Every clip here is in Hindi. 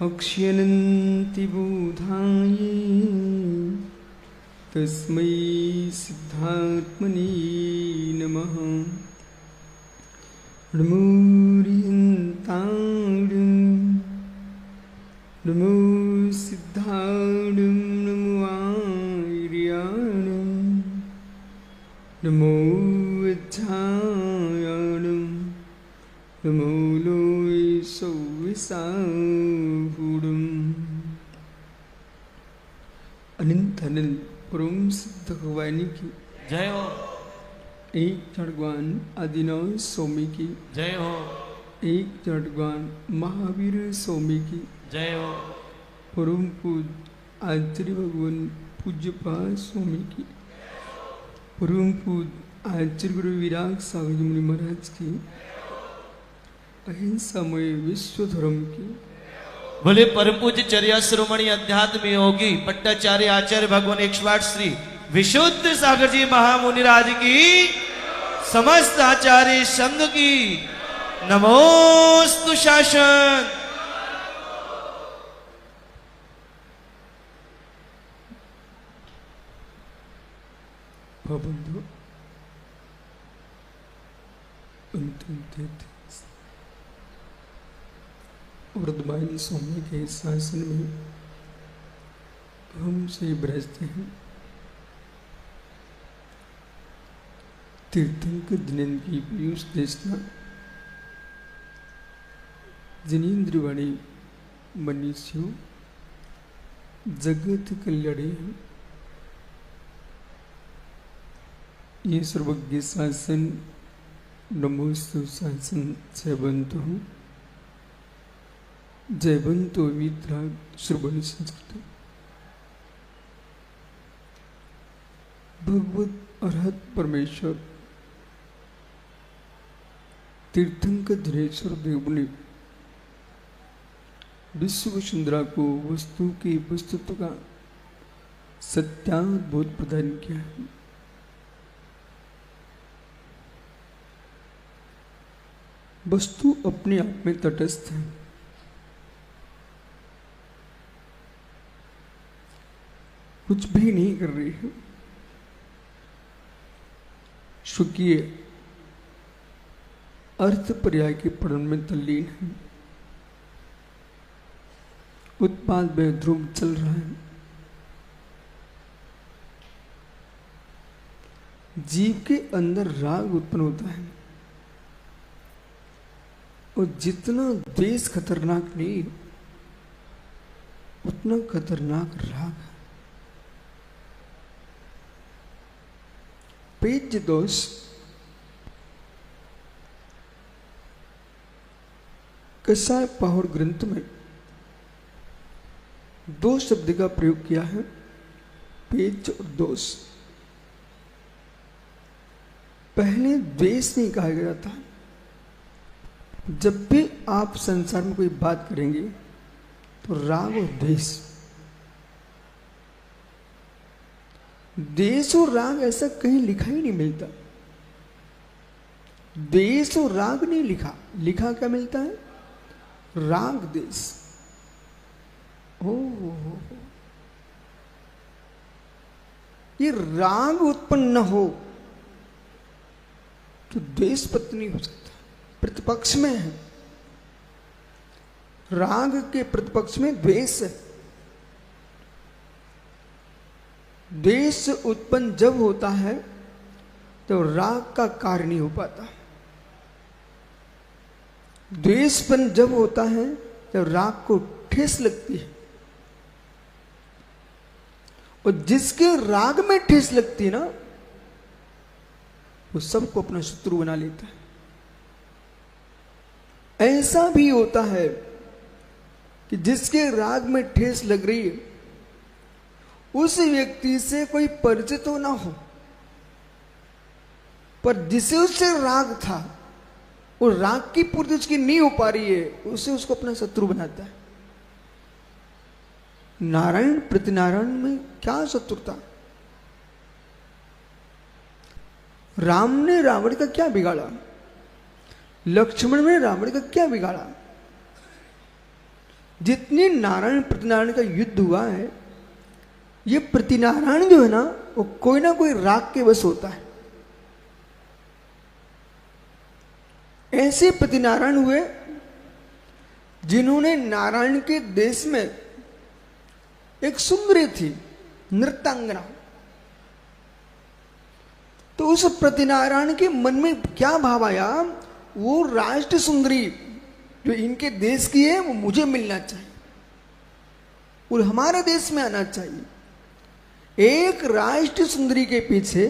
अक्ष्यनन्ति बोधाये तस्मै सिद्धात्मने नमः। नमो रियन्ताणं नमो सिद्धाणं नमो आर्याणं नमो वज्रायणं नमो लोय सौविसाहुडं। अनंत अनंत परम सिद्ध भगवानी की जय हो। एक जड़गवान आदिनाथ स्वामी की जय हो। एक जड़गवान महावीर स्वामी की जय हो। परम पूज आचार्य भगवान पूज्यपाद स्वामी की, परम पूज आचार्य गुरु विराग सागर मुनि महाराज की, अहिंसामय विश्व धर्म की। बोले परम पूज्य चर्या शिरोमणि अध्यात्म योगी पट्टाचार्य आचार्य भगवान 108 श्री विशुद्ध सागर जी महामुनिराज की, समस्त आचार्य संघ की नमोस्तु शासन। बंधु अंतिम तीर्थ वृद्धबाई स्वामी के शासन में हम से बरसते हैं। तीर्थंकर दिनेन्द्र की पीयूष देशना जिनेन्द्रवाणी मनीषियों जगत कल्याणे ये सर्वज्ञ शासन नमोस्तु शासन जयवंतो जयवंतो मित्रा श्रवण संस्कृत भगवत अरहत परमेश्वर तीर्थंकर दिनेश्वर देव ने विश्व वसुंधरा को वस्तु के वस्तुत्व का सत्यानुभूत प्रदान किया है। वस्तु अपने आप में तटस्थ है, कुछ भी नहीं कर रही है, स्वकीय अर्थ पर्याय के पठन में तल्लीन है, उत्पाद में ध्रुव चल रहा है। जीव के अंदर राग उत्पन्न होता है और जितना द्वेष खतरनाक नहीं उतना खतरनाक राग है। पेज दोष कसाय पहाड़ ग्रंथ में दो शब्द का प्रयोग किया है, पेज और दोष। पहले द्वेष नहीं कहा गया था। जब भी आप संसार में कोई बात करेंगे तो राग और द्वेष, द्वेष और राग ऐसा कहीं लिखा ही नहीं मिलता। द्वेष और राग नहीं लिखा, लिखा क्या मिलता है? राग द्वेष। ये राग उत्पन्न न हो तो द्वेष पत्नी नहीं हो सकता। प्रतिपक्ष में है, राग के प्रतिपक्ष में द्वेष है। द्वेष उत्पन्न जब होता है तो राग का कार्य नहीं हो पाता। द्वेषपन जब होता है तो राग को ठेस लगती है, और जिसके राग में ठेस लगती है ना, वो सबको अपना शत्रु बना लेता है। ऐसा भी होता है कि जिसके राग में ठेस लग रही है, उस व्यक्ति से कोई परिचित तो ना हो, पर जिसे उससे राग था, वो राग की पूर्ति उसकी नहीं हो पा रही है, उसे उसको अपना शत्रु बनाता है। नारायण प्रतिनारायण में क्या शत्रुता? राम ने रावण का क्या बिगाड़ा? लक्ष्मण ने रावण का क्या बिगाड़ा? जितनी नारायण प्रतिनारायण का युद्ध हुआ है, ये प्रतिनारायण जो है ना, वो कोई ना कोई राग के वश होता है। ऐसे प्रतिनारायण हुए जिन्होंने नारायण के देश में एक सुंदरी थी, नृत्यांगना। तो उस प्रतिनारायण के मन में क्या भाव आया, वो राष्ट्र सुंदरी जो इनके देश की है, वो मुझे मिलना चाहिए और हमारे देश में आना चाहिए। एक राष्ट्र सुंदरी के पीछे,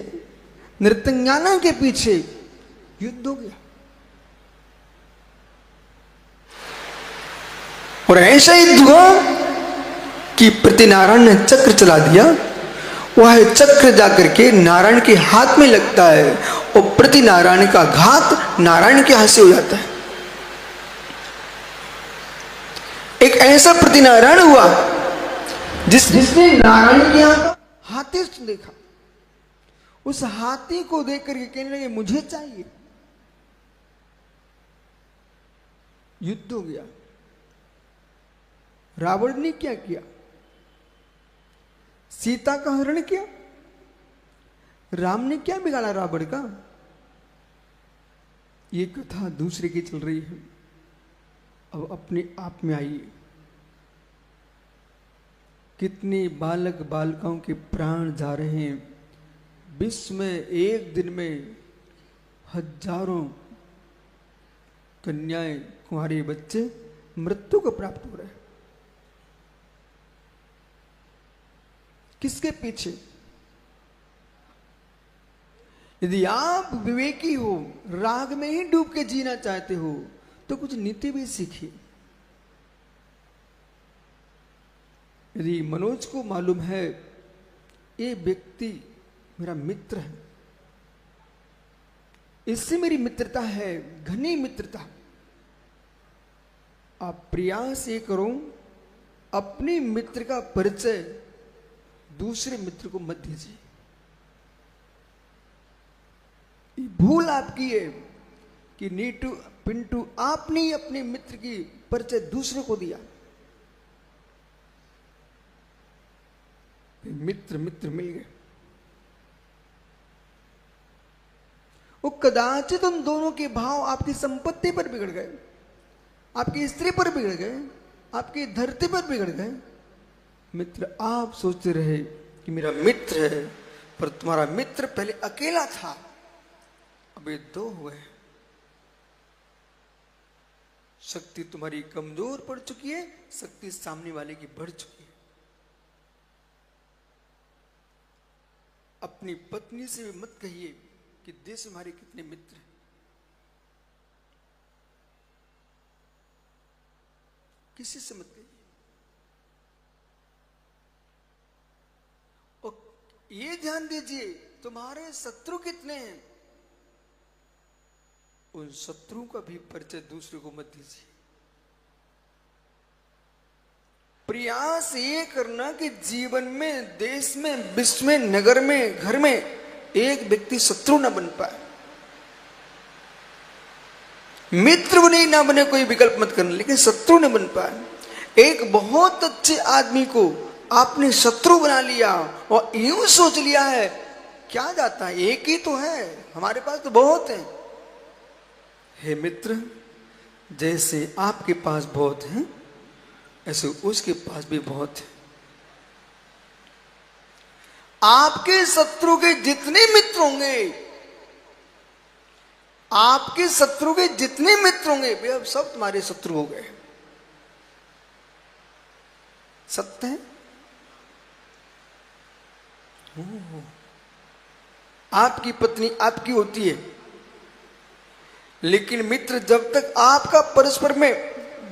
नृत्यांगना के पीछे युद्ध हो गया। और ऐसा युद्ध हुआ कि प्रतिनारायण ने चक्र चला दिया। वह चक्र जाकर के नारायण के हाथ में लगता है और प्रतिनारायण का घात नारायण के हाथ से हो जाता है। एक ऐसा प्रतिनारायण हुआ जिसने नारायण के यहाँ का हाथी देखा। उस हाथी को देख करके कहने लगे मुझे चाहिए। युद्ध हो गया। रावण ने क्या किया? सीता का हरण किया। राम ने क्या बिगाड़ा रावण का? ये कथा दूसरे की चल रही है, अब अपने आप में आइए। कितने बालक बालिकाओं के प्राण जा रहे हैं। विश्व में एक दिन में हजारों कन्याएं, कुंवारे बच्चे मृत्यु को प्राप्त हो रहे हैं। किसके पीछे? यदि आप विवेकी हो, राग में ही डूब के जीना चाहते हो, तो कुछ नीति भी सीखिए। यदि मनोज को मालूम है ये व्यक्ति मेरा मित्र है, इससे मेरी मित्रता है, घनी मित्रता, आप प्रयास ये करो अपने मित्र का परिचय दूसरे मित्र को मत दीजिए। भूल आपकी है कि नीटू पिंटू आपने ही अपने मित्र की परिचय दूसरे को दिया। मित्र मित्र मिल गए। वो कदाचित उन दोनों के भाव आपकी संपत्ति पर बिगड़ गए, आपकी स्त्री पर बिगड़ गए, आपकी धरती पर बिगड़ गए। मित्र आप सोचते रहे कि मेरा मित्र है, पर तुम्हारा मित्र पहले अकेला था, अब ये दो हुए। शक्ति तुम्हारी कमजोर पड़ चुकी है, शक्ति सामने वाले की बढ़ चुकी है। अपनी पत्नी से भी मत कहिए कि देश हमारे कितने मित्र हैं। किसी से मत कहिए। और ये ध्यान दीजिए तुम्हारे शत्रु कितने हैं, उन शत्रुओं का भी परिचय दूसरे को मत दीजिए। प्रयास ये करना कि जीवन में, देश में, विश्व में, नगर में, घर में एक व्यक्ति शत्रु न बन पाए। मित्र बने ना बने कोई विकल्प मत करना, लेकिन शत्रु न बन पाए। एक बहुत अच्छे आदमी को आपने शत्रु बना लिया और यूं सोच लिया है क्या जाता है, एक ही तो है, हमारे पास तो बहुत है। हे मित्र, जैसे आपके पास बहुत है ऐसे उसके पास भी बहुत है। आपके शत्रु के जितने मित्र होंगे, आपके शत्रु के जितने मित्र होंगे वे अब सब तुम्हारे शत्रु हो गए। सत्य है। आपकी पत्नी आपकी होती है, लेकिन मित्र जब तक आपका परस्पर में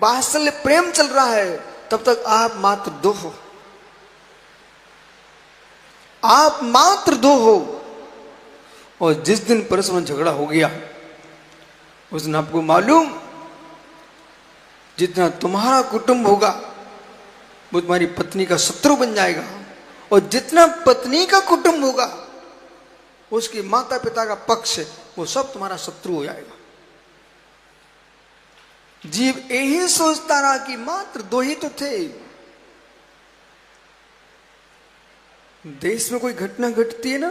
वात्सल्य प्रेम चल रहा है तब तक आप मात्र दो हो, आप मात्र दो हो। और जिस दिन परस्पर में झगड़ा हो गया उस दिन आपको मालूम जितना तुम्हारा कुटुंब होगा वो तुम्हारी पत्नी का शत्रु बन जाएगा, और जितना पत्नी का कुटुंब होगा उसके माता पिता का पक्ष वो सब तुम्हारा शत्रु हो जाएगा। जीव यही सोचता रहा कि मात्र दो ही तो थे। देश में कोई घटना घटती है ना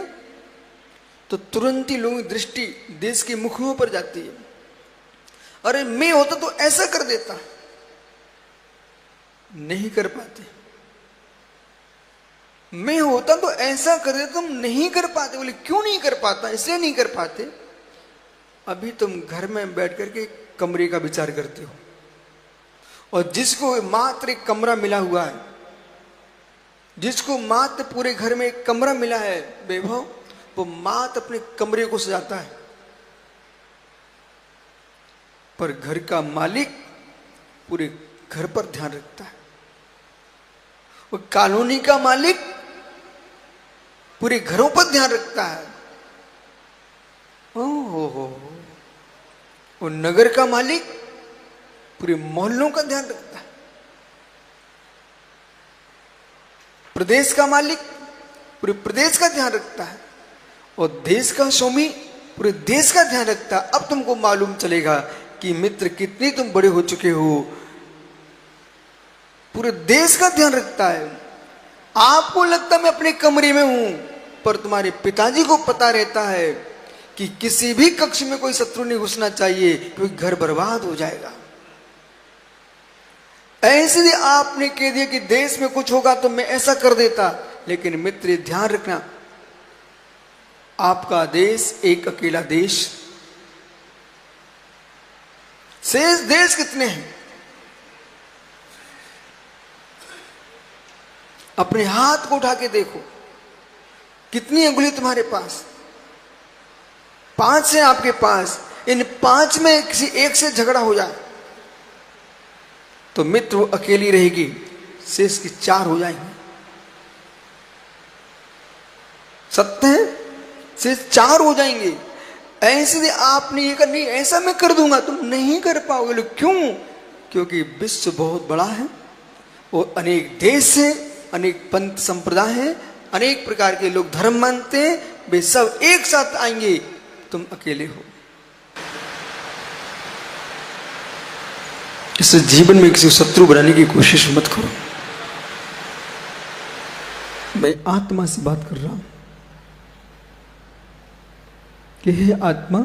तो तुरंत ही लोगों की दृष्टि देश के मुखियों पर जाती है। अरे मैं होता तो ऐसा कर देता, नहीं कर पाते। मैं होता तो ऐसा कर देता, तुम नहीं कर पाते। बोले क्यों नहीं कर पाता? इसलिए नहीं कर पाते अभी तुम घर में बैठ करके कमरे का विचार करते हो, और जिसको मात्र एक कमरा मिला हुआ है, जिसको मात्र पूरे घर में एक कमरा मिला है वैभव, वो मात्र अपने कमरे को सजाता है, पर घर का मालिक पूरे घर पर ध्यान रखता है। वो कॉलोनी का मालिक पूरे घरों पर ध्यान रखता है। ओहो, वो नगर का मालिक पूरे मोहल्लों का ध्यान रखता है। प्रदेश का मालिक पूरे प्रदेश का ध्यान रखता है, और देश का स्वामी पूरे देश का ध्यान रखता है। अब तुमको मालूम चलेगा कि मित्र कितने तुम बड़े हो चुके हो। पूरे देश का ध्यान रखता है। आपको लगता मैं अपने कमरे में हूं, पर तुम्हारे पिताजी को पता रहता है कि किसी भी कक्ष में कोई शत्रु नहीं घुसना चाहिए, क्योंकि घर बर्बाद हो जाएगा। ऐसे आपने कह दिया कि देश में कुछ होगा तो मैं ऐसा कर देता, लेकिन मित्र ध्यान रखना, आपका देश एक अकेला देश, शेष देश कितने हैं? अपने हाथ को उठा के देखो, कितनी अंगुली तुम्हारे पास? 5 है आपके पास। इन 5 में किसी एक से झगड़ा हो जाए तो मित्र वो अकेली रहेगी, शेष की 4 हो जाएंगे। सत्य है, शेष 4 हो जाएंगे। ऐसे आपने ये करनी, ऐसा मैं कर दूंगा, तुम नहीं कर पाओगे। लोग क्यों? क्योंकि विश्व बहुत बड़ा है, और अनेक देश है, अनेक पंथ संप्रदाय है, अनेक प्रकार के लोग धर्म मानते हैं, वे सब एक साथ आएंगे, तुम अकेले हो। इस जीवन में किसी शत्रु बनाने की कोशिश मत करो। मैं आत्मा से बात कर रहा हूं कि हे आत्मा,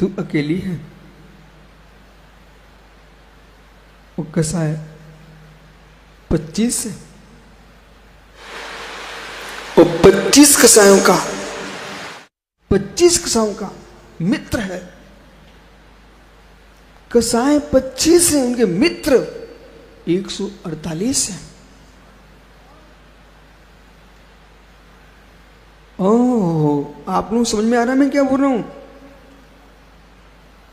तू अकेली है। वो कैसा है? 25 है। वो 25 कसायों का 25 कसायों का मित्र है। कसाय 25 है, उनके मित्र 148 है। ओह, आप लोग समझ में आ रहा है मैं क्या बोल रहा हूं?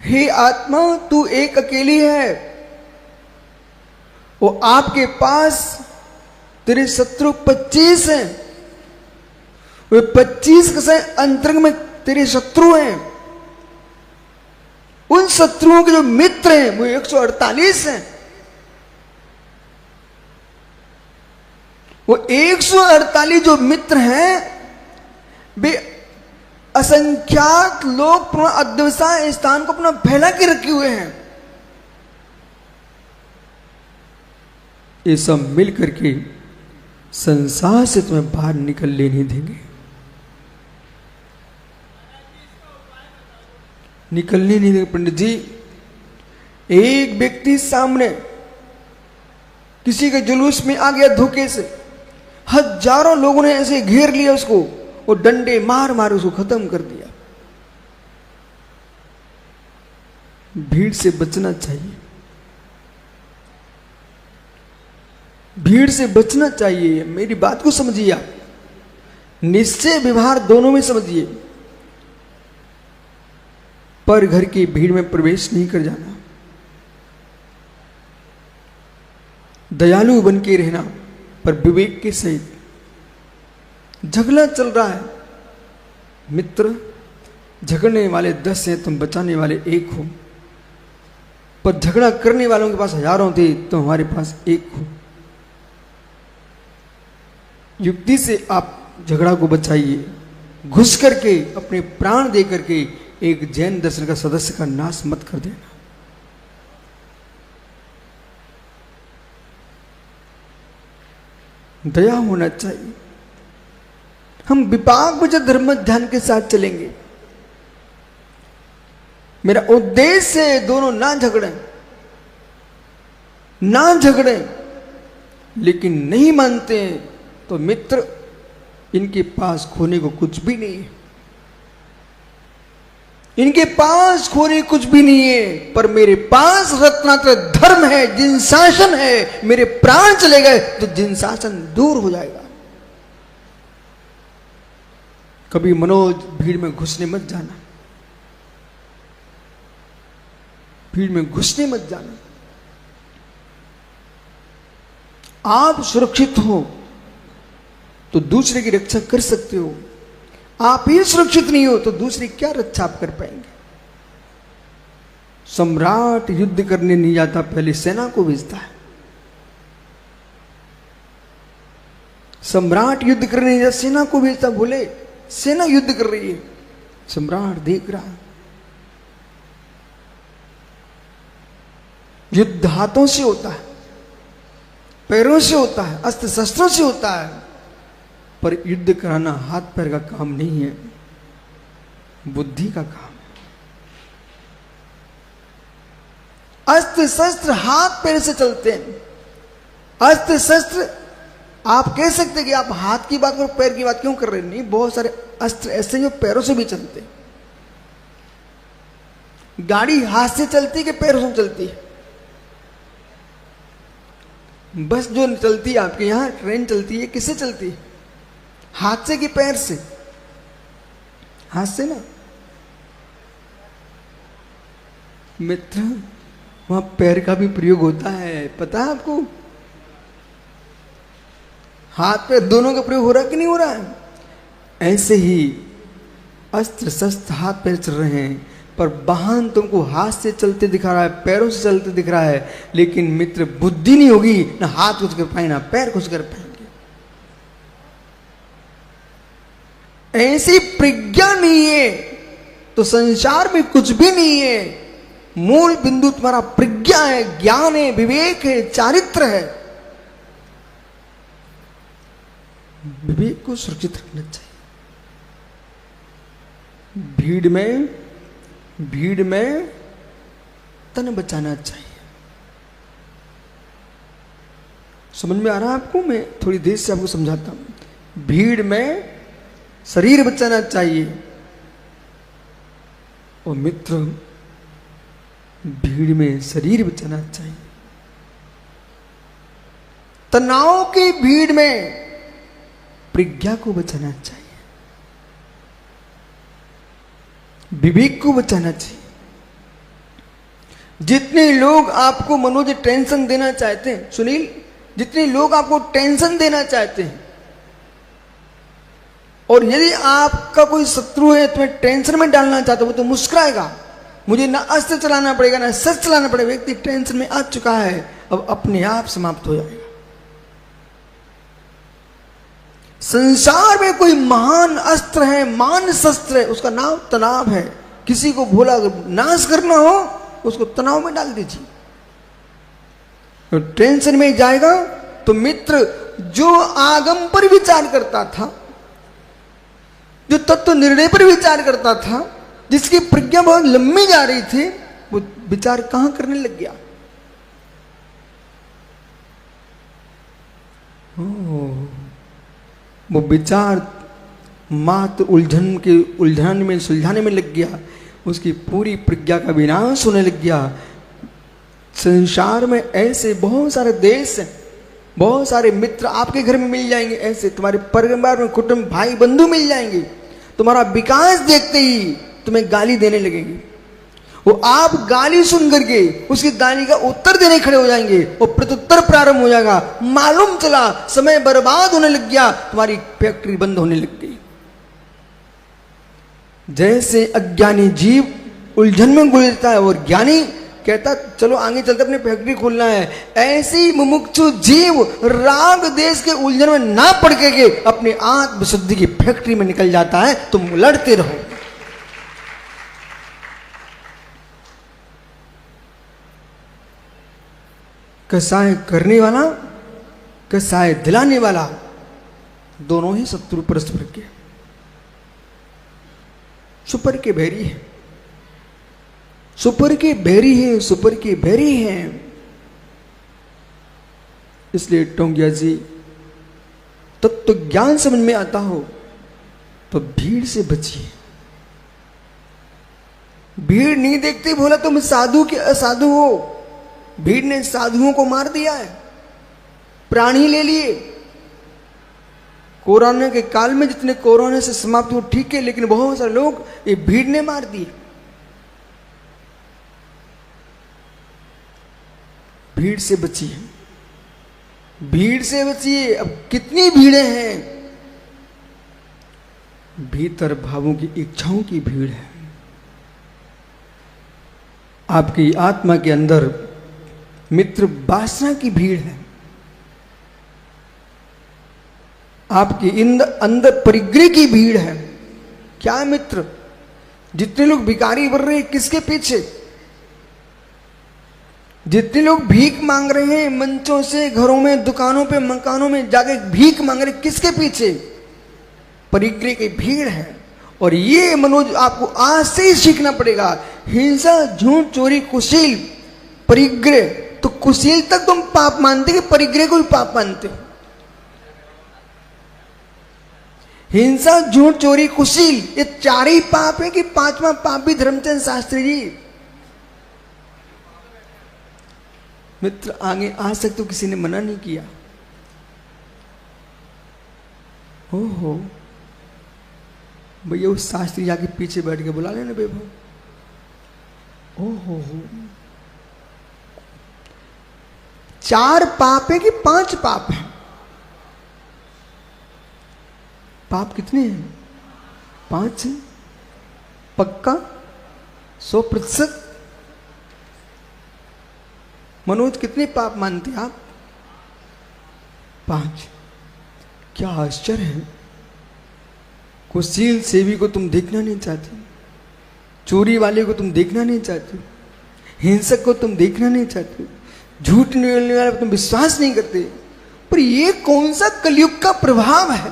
हे आत्मा, तू एक अकेली है। वो आपके पास तेरे शत्रु 25 हैं। वे 25 कसाय अंतरंग में तेरे शत्रु हैं। उन शत्रुओं के जो मित्र हैं वो 148 हैं। वो 148 जो मित्र हैं वे असंख्यात लोग पूर्ण अद्वैसाय स्थान को अपना फैला के रखे हुए हैं। ये सब मिल करके संसार से तुम्हें बाहर निकलने नहीं देंगे, निकलने नहीं देंगे। पंडित जी, एक व्यक्ति सामने किसी के जुलूस में आ गया धोखे से, हजारों लोगों ने ऐसे घेर लिया उसको और डंडे मार मार उसको खत्म कर दिया। भीड़ से बचना चाहिए, भीड़ से बचना चाहिए। मेरी बात को समझिए आप, निश्चय व्यवहार दोनों में समझिए, पर घर की भीड़ में प्रवेश नहीं कर जाना। दयालु बन के रहना, पर विवेक के सहित। झगड़ा चल रहा है, मित्र झगड़ने वाले 10 हैं, तुम बचाने वाले 1 हो। पर झगड़ा करने वालों के पास हजारों थे, तो हमारे पास 1 हो। युक्ति से आप झगड़ा को बचाइए, घुस करके अपने प्राण दे करके एक जैन दर्शन का सदस्य का नाश मत कर देना। दया होना चाहिए। हम विपाक विजय धर्म ध्यान के साथ चलेंगे। मेरा उद्देश्य है दोनों ना झगड़े, ना झगड़े, लेकिन नहीं मानते हैं तो मित्र इनके पास खोने को कुछ भी नहीं है, इनके पास खोने कुछ भी नहीं है। पर मेरे पास रत्नात्र धर्म है, जिन शासन है। मेरे प्राण चले गए तो जिन शासन दूर हो जाएगा। कभी मनोज भीड़ में घुसने मत जाना, भीड़ में घुसने मत जाना। आप सुरक्षित हो तो दूसरे की रक्षा कर सकते हो, आप ही सुरक्षित नहीं हो तो दूसरी क्या रक्षा आप कर पाएंगे। सम्राट युद्ध करने नहीं जाता, पहले सेना को भेजता है। सम्राट युद्ध करने नहीं जाता, सेना को भेजता। बोले सेना युद्ध कर रही है, सम्राट देख रहा है। युद्ध हाथों से होता है, पैरों से होता है, अस्त्र शस्त्रों से होता है। पर युद्ध कराना हाथ पैर का काम नहीं है, बुद्धि का काम है। अस्त्र शस्त्र हाथ पैर से चलते हैं। अस्त्र शस्त्र आप कह सकते कि आप हाथ की बात करो, पैर की बात क्यों कर रहे हैं? नहीं, बहुत सारे अस्त्र ऐसे जो पैरों से भी चलते हैं। गाड़ी हाथ से चलती है कि पैरों से चलती है? बस जो चलती है आपके यहां, ट्रेन चलती है, किससे चलती है? हाथ से कि पैर से? हाथ से ना मित्र, वहां पैर का भी प्रयोग होता है, पता है आपको? हाथ पैर दोनों का प्रयोग हो रहा है कि नहीं हो रहा है? ऐसे ही अस्त्र शस्त्र हाथ पैर चल रहे हैं, पर वाहन तुमको हाथ से चलते दिखा रहा है, पैरों से चलते दिख रहा है, लेकिन मित्र बुद्धि नहीं होगी, ना हाथ कुछ कर पाए ना पैर कुछ कर पाएंगे। ऐसी प्रज्ञा नहीं है तो संसार में कुछ भी नहीं है। मूल बिंदु तुम्हारा प्रज्ञा है, ज्ञान है, विवेक है, चारित्र है। विवेक को सुरक्षित रखना चाहिए। भीड़ में तन बचाना चाहिए। समझ में आ रहा है आपको? मैं थोड़ी देर से आपको समझाता हूं। भीड़ में शरीर बचाना चाहिए। और मित्र भीड़ में शरीर बचाना चाहिए। तनाव की भीड़ में प्रज्ञा को बचाना चाहिए, विवेक को बचाना चाहिए। जितने लोग आपको मनोज टेंशन देना चाहते हैं, सुनील, जितने लोग आपको टेंशन देना चाहते हैं, और यदि आपका कोई शत्रु है तुम्हें टेंशन में डालना चाहता है, वो तो मुस्कुराएगा, मुझे ना अस्त्र चलाना पड़ेगा ना शस्त्र चलाना पड़ेगा। व्यक्ति टेंशन में आ चुका है, अब अपने आप समाप्त हो जाएगा। संसार में कोई महान अस्त्र है, महान शस्त्र है, उसका नाम तनाव है। किसी को भोला नाश करना हो उसको तनाव में डाल दीजिए, तो टेंशन में जाएगा। तो मित्र जो आगम पर विचार करता था, जो तत्व निर्णय पर विचार करता था, जिसकी प्रज्ञा बहुत लंबी जा रही थी, वो विचार कहां करने लग गया? वो विचार मात्र उलझन में सुलझाने में लग गया, उसकी पूरी प्रज्ञा का विनाश होने लग गया। संसार में ऐसे बहुत सारे देश हैं, बहुत सारे मित्र आपके घर में मिल जाएंगे, ऐसे तुम्हारे परिवार में कुटुंब भाई बंधु मिल जाएंगे, तुम्हारा विकास देखते ही तुम्हें गाली देने लगेंगे। वो आप गाली सुन करके उसकी गाली का उत्तर देने खड़े हो जाएंगे और प्रत्युत्तर प्रारंभ हो जाएगा। मालूम चला समय बर्बाद होने लग गया, तुम्हारी फैक्ट्री बंद होने लग गई। जैसे अज्ञानी जीव उलझन में गुजरता है और ज्ञानी कहता चलो आगे चलते अपनी फैक्ट्री खोलना है, ऐसी मुमुक्षु जीव राग देश के उलझन में ना पड़ के अपने आत्म शुद्धि की फैक्ट्री में निकल जाता है। तुम लड़ते रहो। कसाय करने वाला, कसाय दिलाने वाला, दोनों ही शत्रु परस्पर के, सुपर के बैरी है, सुपर के बैरी है, सुपर के बैरी हैं। इसलिए टोंगिया जी तत्व ज्ञान समझ में आता हो तो भीड़ से बचिए। भीड़ नहीं देखते बोला तुम साधु के असाधु हो। भीड़ ने साधुओं को मार दिया है, प्राण ही ले लिए। कोरोना के काल में जितने कोरोना से समाप्त हुए ठीक है, लेकिन बहुत सारे लोग ये भीड़ ने मार दिए। भीड़ से बचिए, भीड़ से बचिए। अब कितनी भीड़ें हैं, भीतर भावों की इच्छाओं की भीड़ है। आपकी आत्मा के अंदर मित्र वासना की भीड़ है, आपकी अंदर परिग्रह की भीड़ है। क्या मित्र, जितने लोग भिखारी बन रहे हैं किसके पीछे, जितने लोग भीख मांग रहे हैं मंचों से, घरों में, दुकानों पे, मकानों में जाके भीख मांग रहे, किसके पीछे, परिग्रह की भीड़ है। और ये मनोज आपको आज से ही सीखना पड़ेगा। हिंसा, झूठ, चोरी, कुशील, परिग्रह। तो कुशील तक तुम पाप मानते कि परिग्रह को भी पाप मानते हो? हिंसा, झूठ, चोरी, कुशील, ये चार ही पाप है कि पांचवा पाप भी? धर्मचंद शास्त्री जी मित्र आगे आ सकते हो, किसी ने मना नहीं किया। हो भैया उस शास्त्री जाके पीछे बैठ के बुला लेना बेबो। हो चार पाप है कि पांच पाप है? पाप कितने हैं? 5 है पक्का, 100%। मनोज कितने पाप मानते आप? 5। क्या आश्चर्य है। कुशील सेवी को तुम देखना नहीं चाहते, चोरी वाले को तुम देखना नहीं चाहते, हिंसक को तुम देखना नहीं चाहते, झूठ बोलने वाले को तुम विश्वास नहीं करते। पर ये कौन सा कलयुग का प्रभाव है?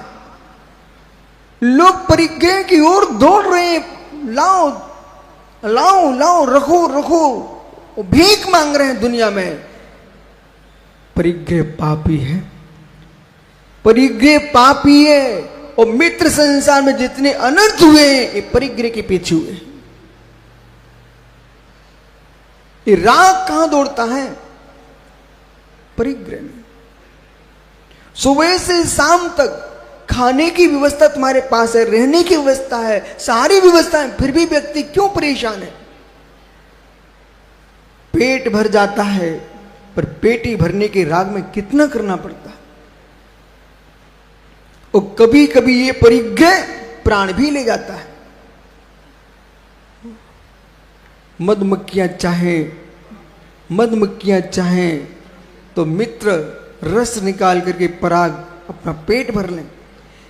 लोग परिग्रह की ओर दौड़ रहे हैं। लाओ लाओ लाओ, रखो रखो, भीख मांग रहे हैं दुनिया में। परिग्रह पापी है, परिग्रह पापी है। और मित्र संसार में जितने अनर्थ हुए ये परिग्रह के पीछे हुए। ये राग कहां दौड़ता है? परिग्रह में। सुबह से शाम तक खाने की व्यवस्था तुम्हारे पास है, रहने की व्यवस्था है, सारी व्यवस्था है, फिर भी व्यक्ति क्यों परेशान है? पेट भर जाता है, पर पेटी भरने के राग में कितना करना पड़ता है। और कभी कभी ये परिग्रह प्राण भी ले जाता है। मधुमक्खियां चाहें तो मित्र रस निकाल करके पराग अपना पेट भर लें।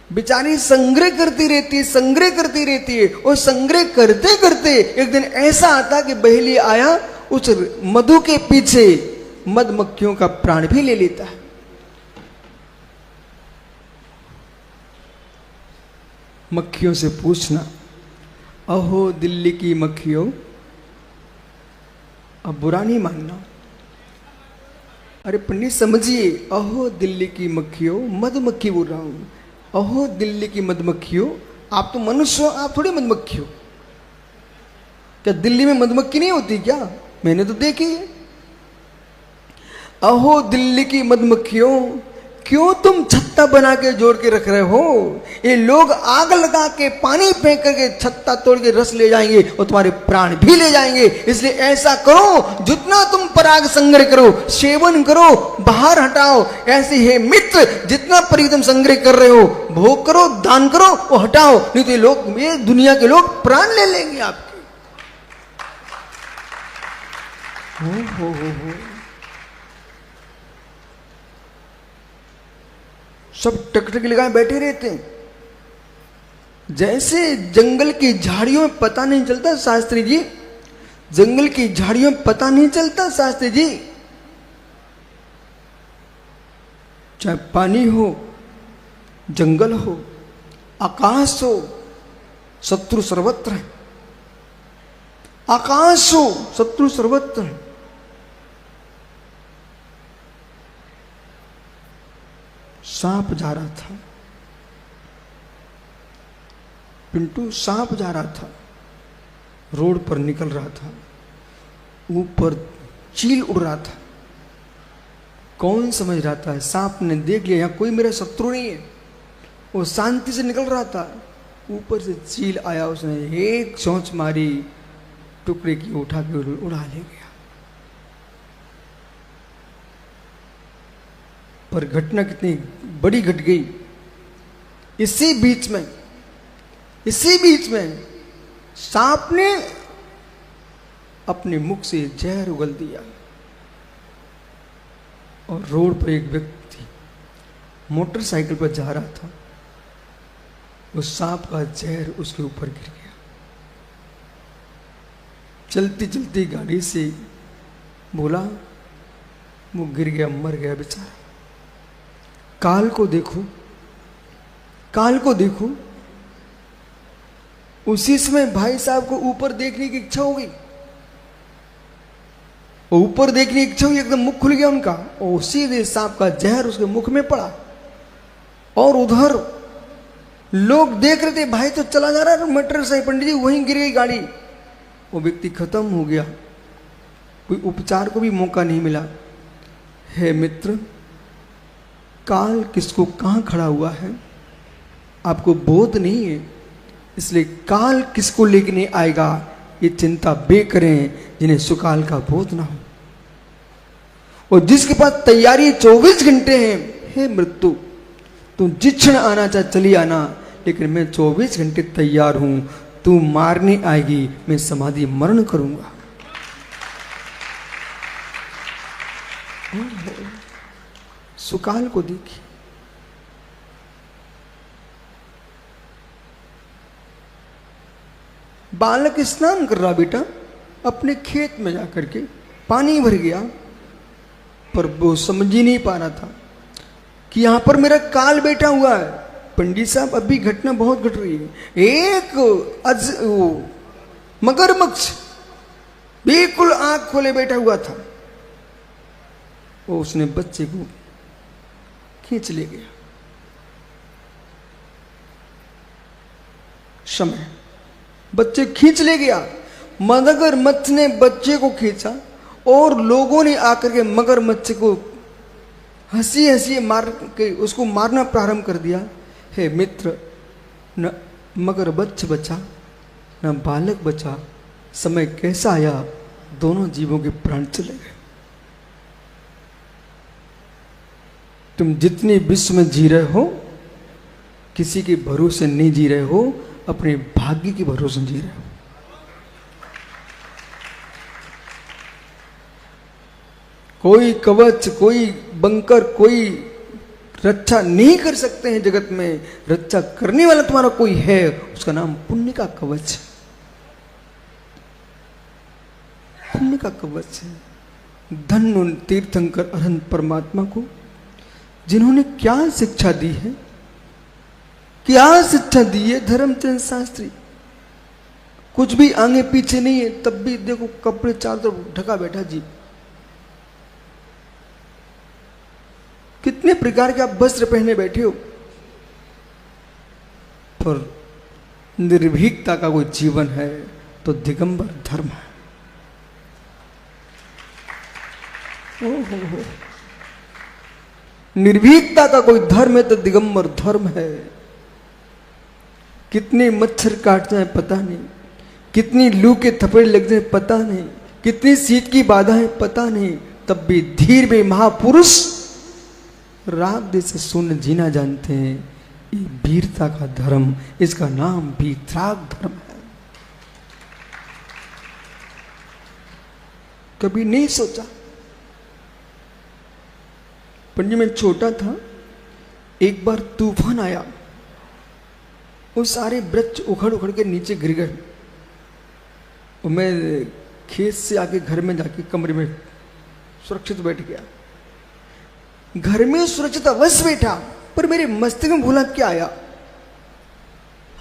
बेचारी संग्रह करती रहती है, संग्रह करती रहती है, और संग्रह करते करते एक दिन ऐसा आता कि बहेली आया, उस मधु के पीछे मधुमक्खियों का प्राण भी ले लेता है। मक्खियों से पूछना, अहो दिल्ली की मक्खियों, अब बुरा नहीं मानना। अरे पंडित समझिए, अहो दिल्ली की मक्खियों, मधुमक्खी बोल रहा हूं। अहो दिल्ली की मधुमक्खियों, आप तो मनुष्य हो, आप थोड़ी मधुमक्खी हो। क्या दिल्ली में मधुमक्खी नहीं होती क्या? मैंने तो देखी है। अहो दिल्ली की मधुमक्खियों, क्यों तुम छत्ता बना के जोड़ के रख रहे हो? ये लोग आग लगा के पानी फेंक करके छत्ता तोड़ के रस ले जाएंगे और तुम्हारे प्राण भी ले जाएंगे। इसलिए ऐसा करो, जितना तुम पराग संग्रह करो, सेवन करो, बाहर हटाओ। ऐसे है मित्र, जितना पराग तुम संग्रह कर रहे हो, भोग करो, दान करो और हटाओ, नहीं तो ये लोग, ये दुनिया के लोग प्राण ले लेंगे आपके। हो। सब टकटकी लगाए बैठे रहते हैं। जैसे जंगल की झाड़ियों में पता नहीं चलता शास्त्री जी, जंगल की झाड़ियों में पता नहीं चलता शास्त्री जी। चाहे पानी हो, जंगल हो, आकाश हो, शत्रु सर्वत्र है। आकाश हो, शत्रु सर्वत्र है। सांप जा रहा था, पिंटू सांप जा रहा था, रोड पर निकल रहा था, ऊपर चील उड़ रहा था। कौन समझ रहा था? सांप ने देख लिया यहां कोई मेरा शत्रु नहीं है, वो शांति से निकल रहा था। ऊपर से चील आया, उसने एक चोंच मारी, टुकड़े की उठा के उड़ा ले गया। पर घटना कितनी बड़ी घट गई। इसी बीच में सांप ने अपने मुख से जहर उगल दिया और रोड पर एक व्यक्ति मोटरसाइकिल पर जा रहा था, उस सांप का जहर उसके ऊपर गिर गया। चलती चलती गाड़ी से बोला, वो गिर गया, मर गया बेचारा। काल को देखो, काल को देखो। उसी समय भाई साहब को ऊपर देखने की इच्छा हो गई, ऊपर देखने की इच्छा हुई, एकदम मुख खुल गया उनका, और सीधे सांप का जहर उसके मुख में पड़ा। और उधर लोग देख रहे थे, भाई तो चला जा रहा है मोटरसाइकिल, पंडित जी वहीं गिर गई गाड़ी, वो व्यक्ति खत्म हो गया, कोई उपचार को भी मौका नहीं मिला। हे मित्र, काल किसको कहां खड़ा हुआ है आपको बोध नहीं है, इसलिए काल किसको लेके आएगा ये चिंता बे करें, जिन्हें सुकाल का बोध ना हो। और जिसके पास तैयारी 24 घंटे हैं, हे मृत्यु तू जिस क्षण आना चाहे चली आना, लेकिन मैं 24 घंटे तैयार हूं, तू मारने आएगी, मैं समाधि मरण करूंगा। सुकाल को देखिए। बालक स्नान कर रहा बेटा अपने खेत में जाकर के, पानी भर गया, पर वो समझ ही नहीं पा रहा था कि यहां पर मेरा काल बैठा हुआ है। पंडित साहब अभी घटना बहुत घट रही है। एक मगरमच्छ बिल्कुल आंख खोले बैठा हुआ था, वो उसने बच्चे को खींच ले गया। समय बच्चे खींच ले गया। मगरमच्छ ने बच्चे को खींचा और लोगों ने आकर के मगरमच्छ को हंसी हंसी मार के उसको मारना प्रारंभ कर दिया। हे मित्र, न मगरमच्छ बचा न बालक बचा। समय कैसा आया, दोनों जीवों के प्राण चले गए। तुम जितने विश्व में जी रहे हो, किसी के भरोसे नहीं जी रहे हो, अपने भाग्य के भरोसे जी रहे हो। कोई कवच, कोई बंकर, कोई रक्षा नहीं कर सकते हैं जगत में। रक्षा करने वाला तुम्हारा कोई है, उसका नाम पुण्य का कवच, पुण्य का कवच है। धन्य उन तीर्थंकर अरहंत परमात्मा को जिन्होंने क्या शिक्षा दी है, क्या शिक्षा दी है धर्मचंद शास्त्री। कुछ भी आगे पीछे नहीं है, तब भी देखो कपड़े चारों तरफ ढका बैठा जी। कितने प्रकार के आप वस्त्र पहने बैठे हो, पर निर्भीकता का कोई जीवन है तो दिगंबर धर्म है। ओहो, निर्भीकता का कोई धर्म है तो दिगंबर धर्म है। कितने मच्छर काट जाए पता नहीं, कितनी लू के थप्पड़ लग जाए पता नहीं, कितनी शीत की बाधाएं पता नहीं, तब भी धीर में महापुरुष राग देश से शून्य जीना जानते हैं। ये वीरता का धर्म, इसका नाम वीतराग धर्म है। कभी नहीं सोचा। पंडित में छोटा था, एक बार तूफान आया, वो सारे वृक्ष उखड़ उखड़ के नीचे गिर गए। और मैं खेत से आके घर में जाके कमरे में सुरक्षित बैठ गया। घर में सुरक्षित अवश्य बैठा, पर मेरे मस्तिष्क में भूला क्या आया,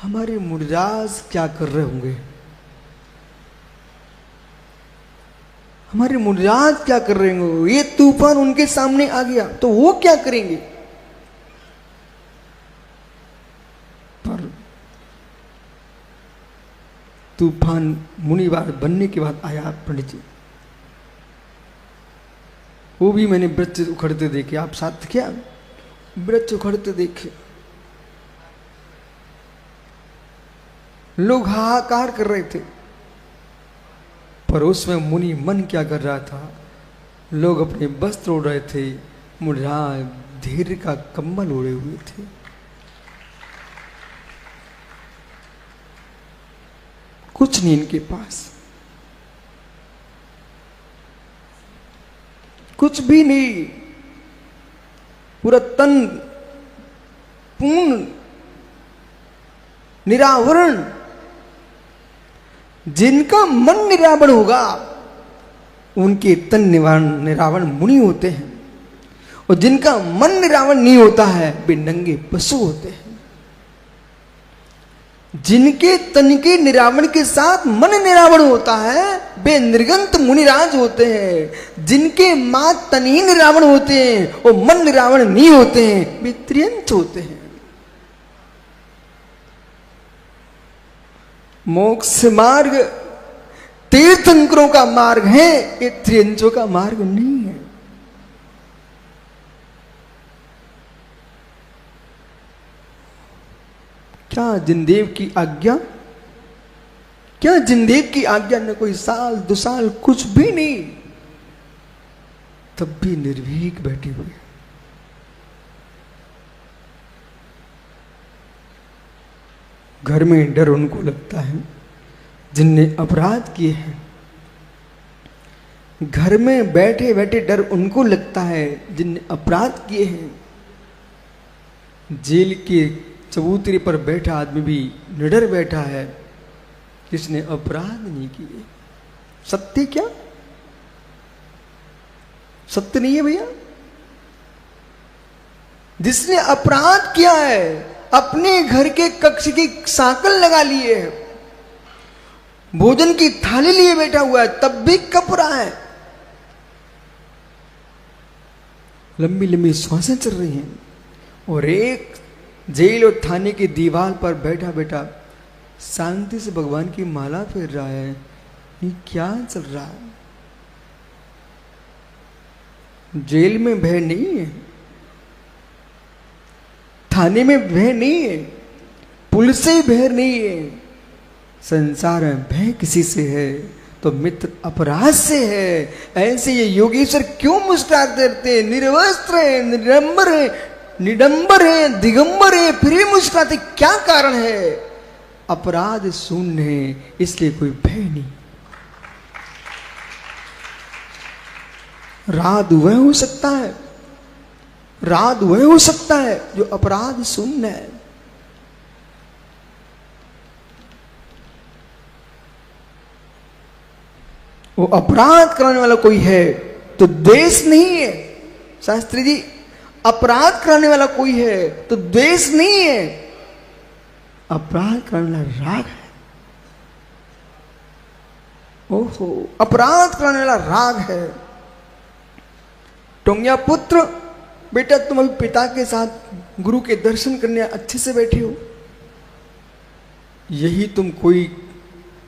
हमारे मुर्जाज क्या कर रहे होंगे, हमारे मुर्जाज क्या कर रहे होंगे। ये तूफान उनके सामने आ गया तो वो क्या करेंगे। पर तूफान मुनिवार बनने के बाद आया पंडित जी, वो भी मैंने वृक्ष उखड़ते देखे। आप साथ क्या वृक्ष उखड़ते देखे, लोग हाहाकार कर रहे थे, पर उसमें मुनि मन क्या कर रहा था, लोग अपने वस्त्र ओढ़ रहे थे, मुर्झाए धैर्य का कंबल ओढ़े हुए थे। कुछ नहीं इनके पास, कुछ भी नहीं, पूरा तन पूर्ण निरावरण। जिनका मन निरावरण होगा उनके तन निरावरण मुनि होते हैं, और जिनका मन निरावरण नहीं होता है वे नंगे पशु होते हैं। जिनके तन के निरावरण के साथ मन निरावरण होता है वे निर्गंत मुनिराज होते हैं। जिनके मात तन ही निरावरण होते हैं और मन निरावरण नहीं होते हैं वे त्रियंच होते हैं। मोक्ष मार्ग तीर्थंकरों का मार्ग है, ये त्रियंचों का मार्ग नहीं है। क्या जिनदेव की आज्ञा, क्या जिनदेव की आज्ञा न कोई साल 2 साल कुछ भी नहीं, तब भी निर्भीक बैठे हुए। घर में डर उनको लगता है जिनने अपराध किए हैं। घर में बैठे बैठे डर उनको लगता है जिनने अपराध किए हैं। जेल के चबूतरे पर बैठा आदमी भी निडर बैठा है जिसने अपराध नहीं किए। सत्य क्या? सत्य नहीं है भैया। जिसने अपराध किया है अपने घर के कक्ष की सांकल लगा लिए है, भोजन की थाली लिए बैठा हुआ है, तब भी कप रहा है, लंबी लंबी श्वासें चल रही हैं, और एक जेल और थाने की दीवार पर बैठा बैठा शांति से भगवान की माला फेर रहा है। ये क्या चल रहा है? जेल में भय नहीं है, थाने में भय नहीं है, पुलिस से भय नहीं है, संसार में भय किसी से है तो मित्र अपराध से है। ऐसे ये योगेश्वर क्यों मुस्कुराते रहते हैं? निर्वस्त्र है, निडंबर है, निडंबर है, दिगंबर है, फिर भी मुस्कुराते, क्या कारण है? अपराध शून्य है, इसलिए कोई भय नहीं। राध वह हो सकता है, राध वह हो सकता है जो अपराध शून्य है। वो अपराध कराने वाला कोई है तो द्वेष नहीं है। शास्त्री जी, अपराध कराने वाला कोई है तो द्वेष नहीं है, अपराध कराने वाला राग है। ओहो, अपराध कराने वाला राग है। टोंगिया पुत्र, बेटा तुम अभी पिता के साथ गुरु के दर्शन करने अच्छे से बैठे हो, यही तुम कोई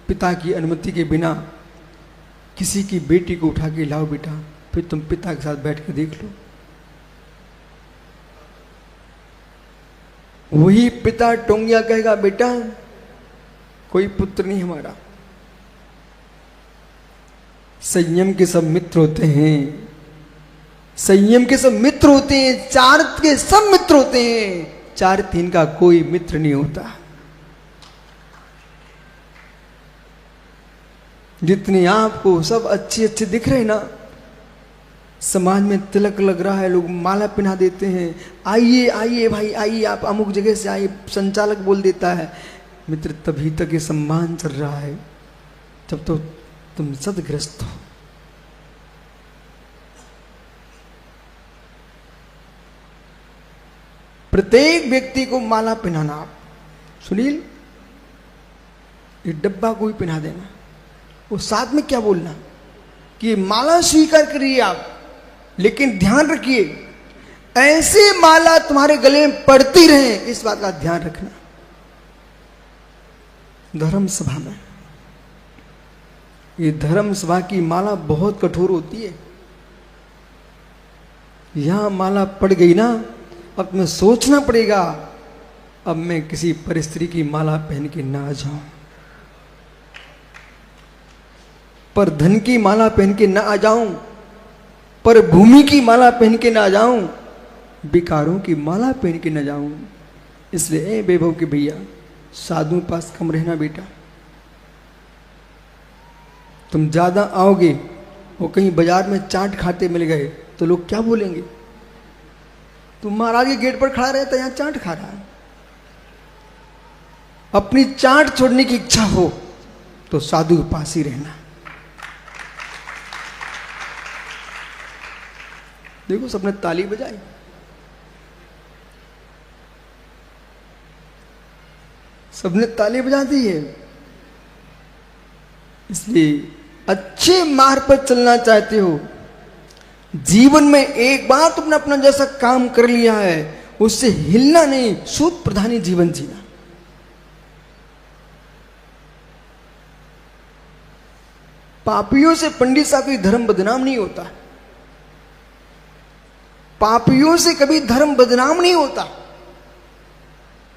पिता की अनुमति के बिना किसी की बेटी को उठा के लाओ बेटा, फिर तुम पिता के साथ बैठ के देख लो। वही पिता टोंगिया कहेगा बेटा कोई पुत्र नहीं हमारा। संयम के सब मित्र होते हैं, संयम के सब मित्र होते हैं, चार के सब मित्र होते हैं, 4-3 का कोई मित्र नहीं होता। जितने आपको सब अच्छे अच्छे दिख रहे हैं ना, समाज में तिलक लग रहा है, लोग माला पहना देते हैं, आइए आइए भाई आइए, आप अमुक जगह से आइए, संचालक बोल देता है, मित्र तभी तक ये सम्मान चल रहा है जब तो तुम सदग्रस्त हो। प्रत्येक व्यक्ति को माला पहनाना। आप सुनील ये डब्बा को भी पहना देना, वो साथ में क्या बोलना कि माला स्वीकार करिए आप, लेकिन ध्यान रखिए ऐसे माला तुम्हारे गले में पड़ती रहे, इस बात का ध्यान रखना। धर्म सभा में, ये धर्म सभा की माला बहुत कठोर होती है। यहां माला पड़ गई ना, अब तुम्हें सोचना पड़ेगा अब मैं किसी परिस्त्री की माला पहन के ना जाऊं, पर धन की माला पहन के ना आ जाऊं, पर भूमि की माला पहन के ना जाऊं, विकारों की माला पहन के ना जाऊं। इसलिए वैभव के भैया साधु पास कम रहना बेटा। तुम ज्यादा आओगे, वो कहीं बाजार में चाट खाते मिल गए तो लोग क्या बोलेंगे, तुम महाराज के गेट पर खड़ा रहता यहां चाट खा रहा है। अपनी चाट छोड़ने की इच्छा हो तो साधु के पास ही रहना। देखो सबने ताली बजाई, सबने ताली बजा दी है। इसलिए अच्छे मार्ग पर चलना चाहते हो, जीवन में एक बार तुमने अपना जैसा काम कर लिया है उससे हिलना नहीं, सूत प्रधानी जीवन जीना। पापियों से पंडित साहब की धर्म बदनाम नहीं होता, पापियों से कभी धर्म बदनाम नहीं होता।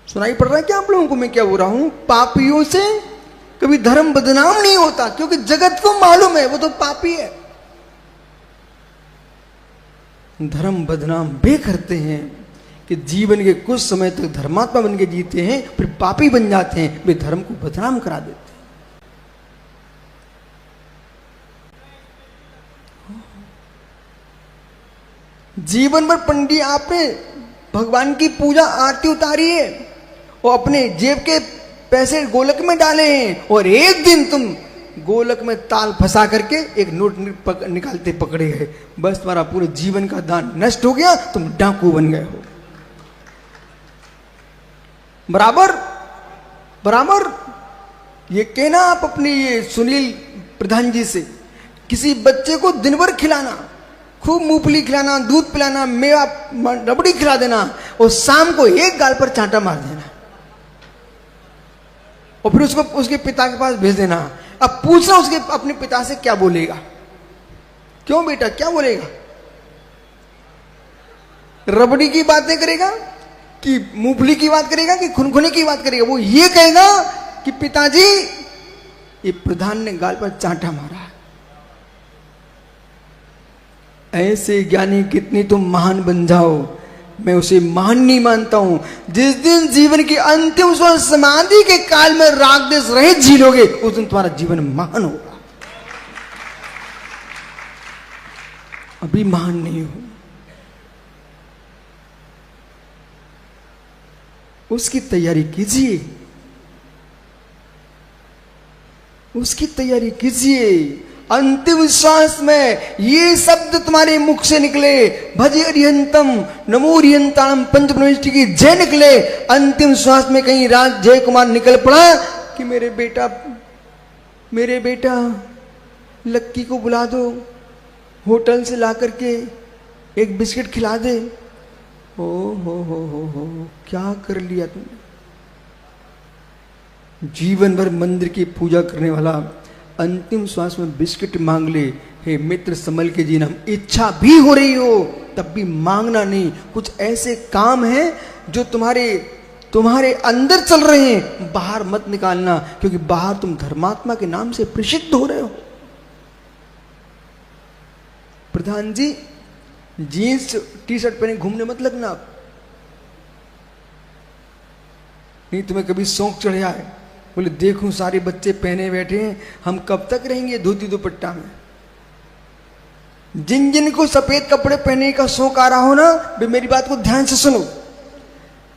सुनाई पड़ रहा है क्या आप लोगों को मैं क्या बोल रहा हूं? पापियों से कभी धर्म बदनाम नहीं होता, क्योंकि जगत को मालूम है वो तो पापी है। धर्म बदनाम वे करते हैं कि जीवन के कुछ समय तक धर्मात्मा बन के जीते हैं, फिर पापी बन जाते हैं, वे धर्म को बदनाम करा देते हैं। जीवन भर पंडित आपने भगवान की पूजा आरती उतारी है और अपने जेब के पैसे गोलक में डाले हैं, और एक दिन तुम गोलक में ताल फंसा करके एक नोट निकालते पकड़े गए, बस तुम्हारा पूरे जीवन का दान नष्ट हो गया, तुम डाकू बन गए हो। बराबर बराबर ये कहना आप अपने ये सुनील प्रधान जी से, किसी बच्चे को दिन भर खिलाना, खूब मूंगफली खिलाना, दूध पिलाना, मेवा रबड़ी खिला देना, और शाम को एक गाल पर चांटा मार देना, और फिर उसको उसके पिता के पास भेज देना। अब पूछना उसके अपने पिता से क्या बोलेगा, क्यों बेटा क्या बोलेगा? रबड़ी की बातें करेगा कि मूंगफली की बात करेगा कि खुनखुने की बात करेगा? वो ये कहेगा कि पिताजी ये प्रधान ने गाल पर चांटा मारा। ऐसे ज्ञानी कितनी तुम महान बन जाओ, मैं उसे महान नहीं मानता हूं। जिस दिन जीवन की अंतिम समाधि के काल में राग देश रहित झीलोगे, उस दिन तुम्हारा जीवन महान होगा। अभी महान नहीं हो, उसकी तैयारी कीजिए, उसकी तैयारी कीजिए। अंतिम श्वास में ये शब्द तुम्हारे मुख से निकले, भज अरिहंतम नमो अरिहंताणम पंचप्रविष्टि की जय निकले। अंतिम श्वास में कहीं राज जय कुमार निकल पड़ा कि मेरे बेटा लक्की को बुला दो, होटल से ला करके एक बिस्किट खिला दे। ओ हो क्या कर लिया तुमने? जीवन भर मंदिर की पूजा करने वाला अंतिम श्वास में बिस्किट मांग ले, हे मित्र संभल के जीना। इच्छा भी हो रही हो तब भी मांगना नहीं। कुछ ऐसे काम हैं जो तुम्हारे अंदर चल रहे हैं, बाहर मत निकालना, क्योंकि बाहर तुम धर्मात्मा के नाम से प्रसिद्ध हो रहे हो। प्रधान जी, जीन्स टी शर्ट पहने घूमने मत लगना आप, नहीं तुम्हें कभी शौक चढ़ जाए, बोले देखूं सारे बच्चे पहने बैठे हैं, हम कब तक रहेंगे धोती दुपट्टा में। जिन जिन को सफेद कपड़े पहनने का शौक आ रहा हो ना, वे मेरी बात को ध्यान से सुनो।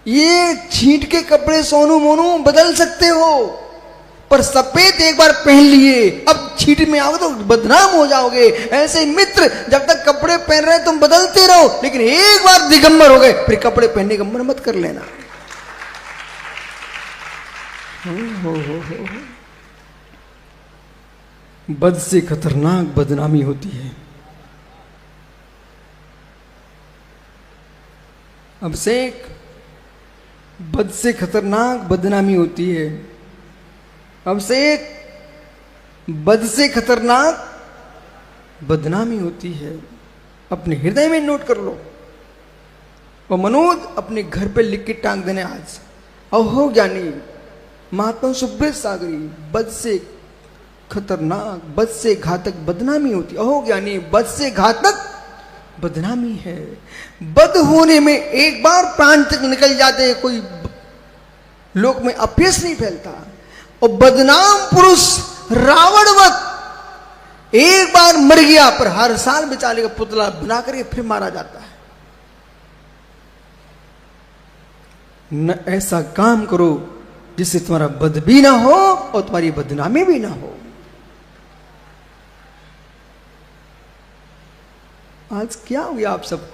ये छींट के कपड़े सोनू मोनू बदल सकते हो, पर सफेद एक बार पहन लिए, अब छींट में आओगे तो बदनाम हो जाओगे। ऐसे मित्र, जब तक कपड़े पहन रहे तुम बदलते रहो, लेकिन एक बार दिगंबर हो गए फिर कपड़े पहनने का मन मत कर लेना। हो। बद से खतरनाक बदनामी होती है। अब से बद से खतरनाक बदनामी होती है। अब से बद से खतरनाक बदनामी होती है। अपने हृदय में नोट कर लो और मनोज अपने घर पे लिख के टांग देने आज। अहो ज्ञानी महात्मा सुब्रत सागरी, बद से खतरनाक, बद से घातक बदनामी होती। अहो ज्ञानी, बद से घातक बदनामी है। बद होने में एक बार प्राण तक निकल जाते हैं, कोई लोक में अपयश नहीं फैलता। और बदनाम पुरुष रावणवत एक बार मर गया, पर हर साल बेचारे का पुतला बना करके फिर मारा जाता है। न ऐसा काम करो जिससे तुम्हारा बद भी ना हो और तुम्हारी बदनामी भी ना हो। आज क्या हो गया आप सब?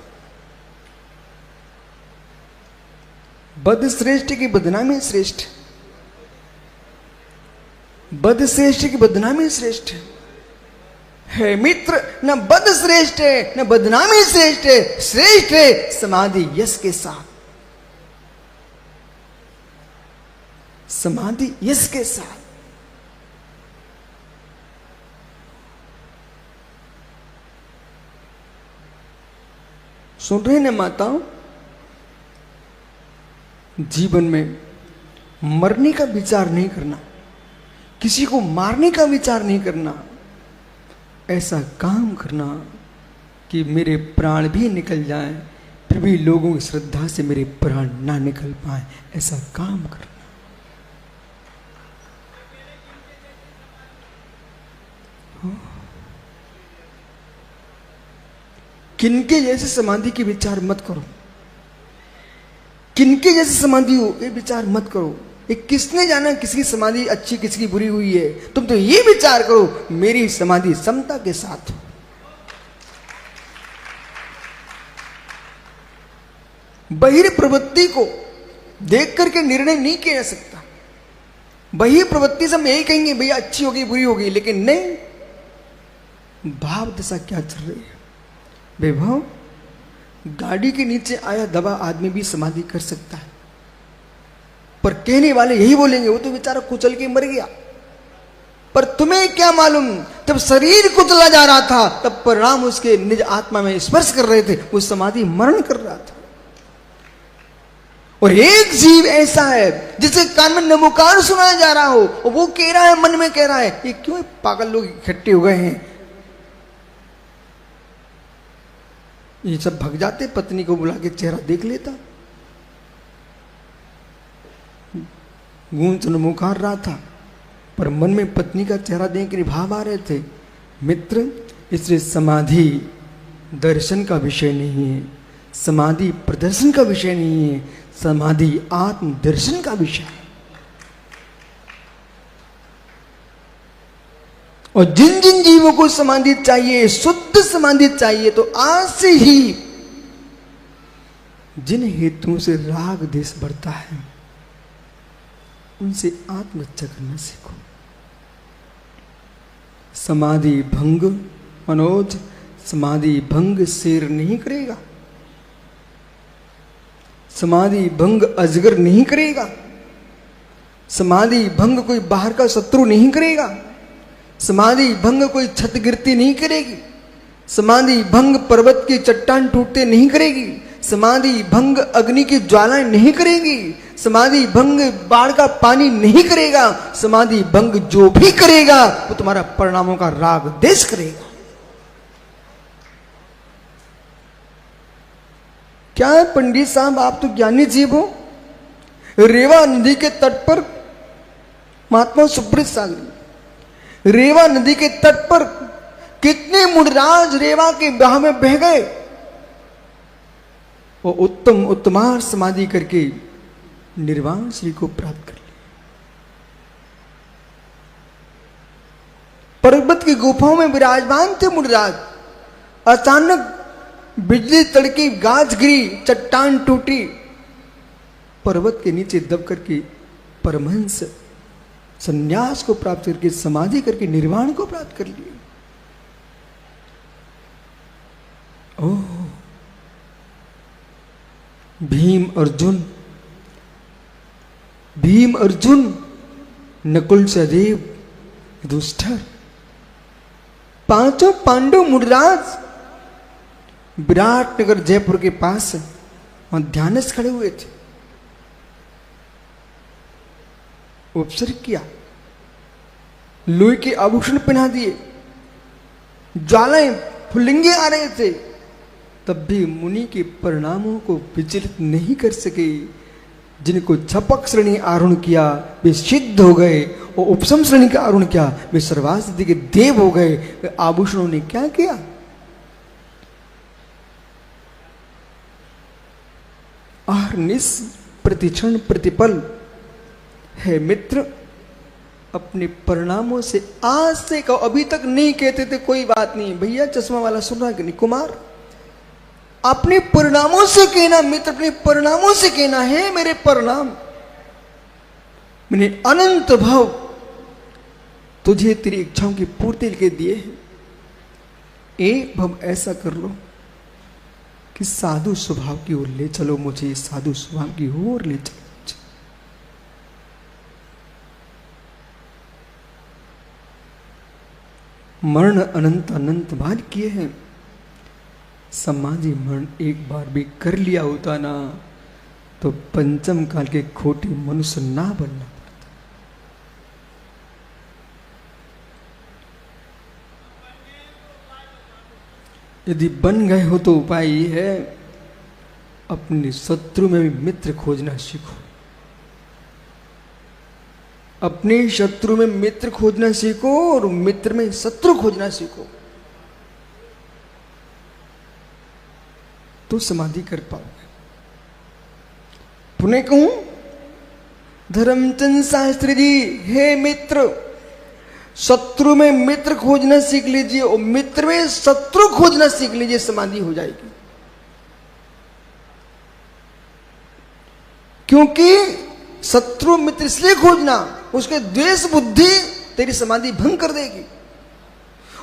बद श्रेष्ठ की बदनामी श्रेष्ठ, बद श्रेष्ठ की बदनामी श्रेष्ठ है। मित्र, न बद श्रेष्ठ है न बदनामी श्रेष्ठ है, श्रेष्ठ है समाधि यश के साथ, समाधि यश के साथ। सुन रहे ना माताओं, जीवन में मरने का विचार नहीं करना, किसी को मारने का विचार नहीं करना। ऐसा काम करना कि मेरे प्राण भी निकल जाएं, फिर भी लोगों की श्रद्धा से मेरे प्राण ना निकल पाए, ऐसा काम करना। किनके जैसे समाधि के विचार मत करो, किनके जैसे समाधि हो ये विचार मत करो। ये किसने जाना किसकी समाधि अच्छी किसकी बुरी हुई है? तुम तो ये विचार करो मेरी समाधि समता के साथ हो। बहिर प्रवृत्ति को देख करके निर्णय नहीं किया जा सकता। बहिर प्रवृत्ति से हम यही कहेंगे भैया अच्छी होगी बुरी होगी, लेकिन नहीं, भाव दशा क्या चल रही है। वैभव, गाड़ी के नीचे आया दबा आदमी भी समाधि कर सकता है, पर कहने वाले यही बोलेंगे वो तो बेचारा कुचल के मर गया। पर तुम्हें क्या मालूम, जब शरीर कुचला जा रहा था तब परिणाम उसके निज आत्मा में स्पर्श कर रहे थे, वो समाधि मरण कर रहा था। और एक जीव ऐसा है जिसे कान में नमोकार सुनाया जा रहा हो और वो कह रहा है, मन में कह रहा है, ये क्यों पागल लोग इकट्ठे हो गए हैं, ये सब भग जाते, पत्नी को बुला के चेहरा देख लेता। गूंज नमोकार रहा था पर मन में पत्नी का चेहरा देख के भाव आ रहे थे। मित्र, इसलिए समाधि दर्शन का विषय नहीं है, समाधि प्रदर्शन का विषय नहीं है, समाधि आत्म दर्शन का विषय है। और जिन जिन जीवों को समाधि चाहिए, शुद्ध समाधि चाहिए, तो आज से ही जिन हेतुओं से राग देश बढ़ता है उनसे आत्महत्या करना सीखो। समाधि भंग, मनोज, समाधि भंग शेर नहीं करेगा, समाधि भंग अजगर नहीं करेगा, समाधि भंग कोई बाहर का शत्रु नहीं करेगा। समाधि भंग कोई छत गिरती नहीं करेगी। समाधि भंग पर्वत की चट्टान टूटते नहीं करेगी। समाधि भंग अग्नि की ज्वालाएं नहीं करेगी। समाधि भंग बाढ़ का पानी नहीं करेगा। समाधि भंग जो भी करेगा वो तुम्हारा परिणामों का राग देश करेगा। क्या है पंडित साहब, आप तो ज्ञानी जीव हो। रेवा नदी के तट पर महात्मा सुब्रत सागरी, रेवा नदी के तट पर कितने मुनिराज रेवा के ब्याह में बह गए। वो उत्तम उत्तमार समाधि करके निर्वाण श्री को प्राप्त कर लिया। पर्वत की गुफाओं में विराजमान थे मुनिराज। अचानक बिजली तड़की, गाज गिरी, चट्टान टूटी, पर्वत के नीचे दब करके परमहंस संन्यास को प्राप्त करके समाधि करके निर्वाण को प्राप्त कर लिए। ओह, भीम अर्जुन नकुल सहदेव युधिष्ठिर, पांचों पांडव मुनिराज विराटनगर जयपुर के पास वहां ध्यानस्थ खड़े हुए थे। उपसर्ग किया, लोहे के आभूषण पहना दिए, ज्वालाएं फुलिंगे आ रहे थे, तब भी मुनि के परिणामों को विचलित नहीं कर सके। जिनको छपक श्रेणी आरूढ़ किया वे सिद्ध हो गए, और उपसम श्रेणी का आरूढ़ किया वे सर्वासिद्धि के देव हो गए। वे आभूषणों ने क्या किया? अहर्निश प्रतिक्षण प्रतिपल। है मित्र, अपने परिणामों से आज से कहो, अभी तक नहीं कहते थे कोई बात नहीं भैया, चश्मा वाला सुन रहा कि नहीं कुमार, अपने परिणामों से कहना मित्र, अपने परिणामों से कहना है मेरे परिणाम मैंने अनंत भाव तुझे तेरी इच्छाओं की पूर्ति के दिए हैं। एक भव ऐसा कर लो कि साधु स्वभाव की ओर ले चलो मुझे, साधु स्वभाव की ओर ले चलो। मरण अनंत अनंत बार किए हैं, समाधि मरण एक बार भी कर लिया होता ना तो पंचम काल के खोटे मनुष्य ना बनना पड़ता। यदि बन गए हो तो उपाय ये है, अपने शत्रु में भी मित्र खोजना सीखो। अपने शत्रु में मित्र खोजना सीखो और मित्र में शत्रु खोजना सीखो, तो समाधि कर पाओगे। पुनः कहूं, धर्मचंद शास्त्री जी, हे मित्र, शत्रु में मित्र खोजना सीख लीजिए और मित्र में शत्रु खोजना सीख लीजिए, समाधि हो जाएगी। क्योंकि शत्रु मित्र इसलिए खोजना, उसके द्वेष बुद्धि तेरी समाधि भंग कर देगी,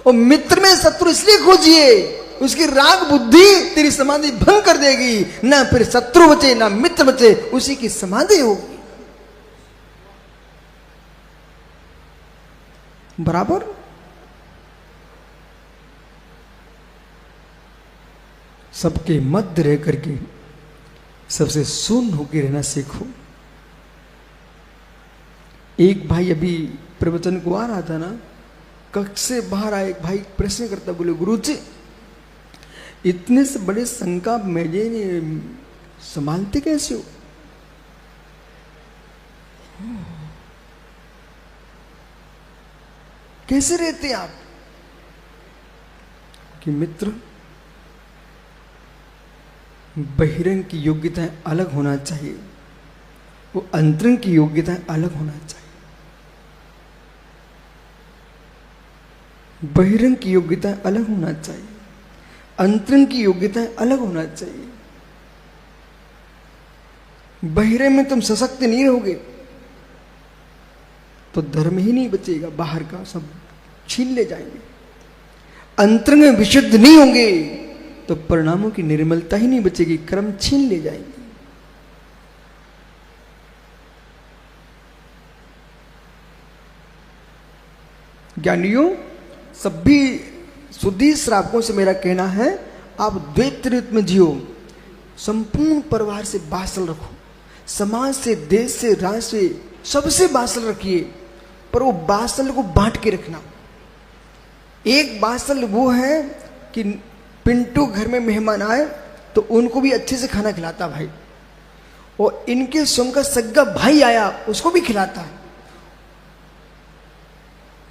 और मित्र में शत्रु इसलिए खोजिए, उसकी राग बुद्धि तेरी समाधि भंग कर देगी। ना फिर शत्रु बचे ना मित्र बचे, उसी की समाधि होगी। बराबर। सबके मध्य रह करके सबसे शून्य होकर रहना सीखो। एक भाई अभी प्रवचन को आ रहा था ना, कक्ष से बाहर आया एक भाई प्रश्न करता, बोले गुरुजी इतने से बड़े शंका मेजे संभालते कैसे हो? कैसे रहते आप? कि मित्र, बहिरंग की योग्यताएं अलग होना चाहिए, वो अंतरंग की योग्यताएं अलग होना चाहिए। बहिरंग की योग्यताएं अलग होना चाहिए, अंतरंग की योग्यताएं अलग होना चाहिए। बहिरंग में तुम सशक्त नहीं रहोगे तो धर्म ही नहीं बचेगा, बाहर का सब छीन ले जाएंगे। अंतरंग में विशुद्ध नहीं होंगे तो परिणामों की निर्मलता ही नहीं बचेगी, कर्म छीन ले जाएंगे। ज्ञानियों, सभी शुद्धि श्रावकों से मेरा कहना है, आप द्वैत रीति में जियो, संपूर्ण परिवार से बासल रखो, समाज से, देश से, राष्ट्र से, सबसे बासल रखिए, पर वो बासल को बांट के रखना। एक बासल वो है कि पिंटू घर में मेहमान आए तो उनको भी अच्छे से खाना खिलाता भाई, और इनके स्वयं का सग्गा भाई आया उसको भी खिलाता है,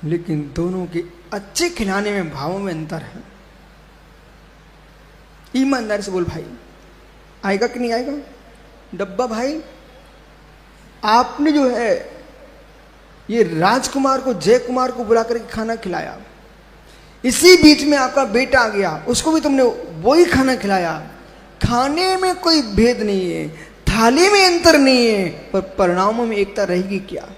लेकिन दोनों के अच्छे खिलाने में, भावों में अंतर है। ईमानदारी से बोल भाई, आएगा कि नहीं आएगा? डब्बा भाई, आपने जो है ये राजकुमार को, जय कुमार को बुला करके खाना खिलाया, इसी बीच में आपका बेटा आ गया, उसको भी तुमने वही खाना खिलाया। खाने में कोई भेद नहीं है, थाली में अंतर नहीं है, पर परिणामों में एकता रहेगी क्या?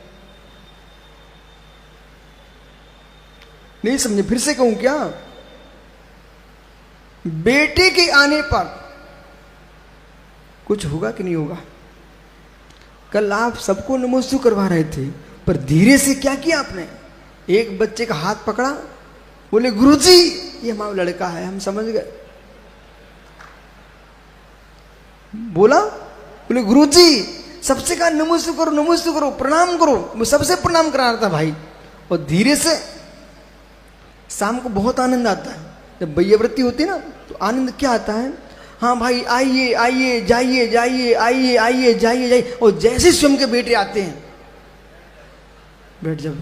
नहीं समझे? फिर से कहूं क्या? बेटे के आने पर कुछ होगा कि नहीं होगा? कल आप सबको नमोस्तु करवा रहे थे, पर धीरे से क्या किया आपने? एक बच्चे का हाथ पकड़ा, बोले गुरुजी ये हमारा लड़का है, हम समझ गए। बोले गुरुजी, सबसे कहा नमोस्तु करो, नमोस्तु करो, प्रणाम करो। मैं सबसे प्रणाम करा रहा था भाई, और धीरे से। शाम को बहुत आनंद आता है जब बैयवृत्ति होती है ना, तो आनंद क्या आता है? हाँ भाई आइए आइए, जाइए जाइए, आइए आइए, जाइए जाइए, और जैसे स्वयं के बेटे आते हैं, बैठ जाओ,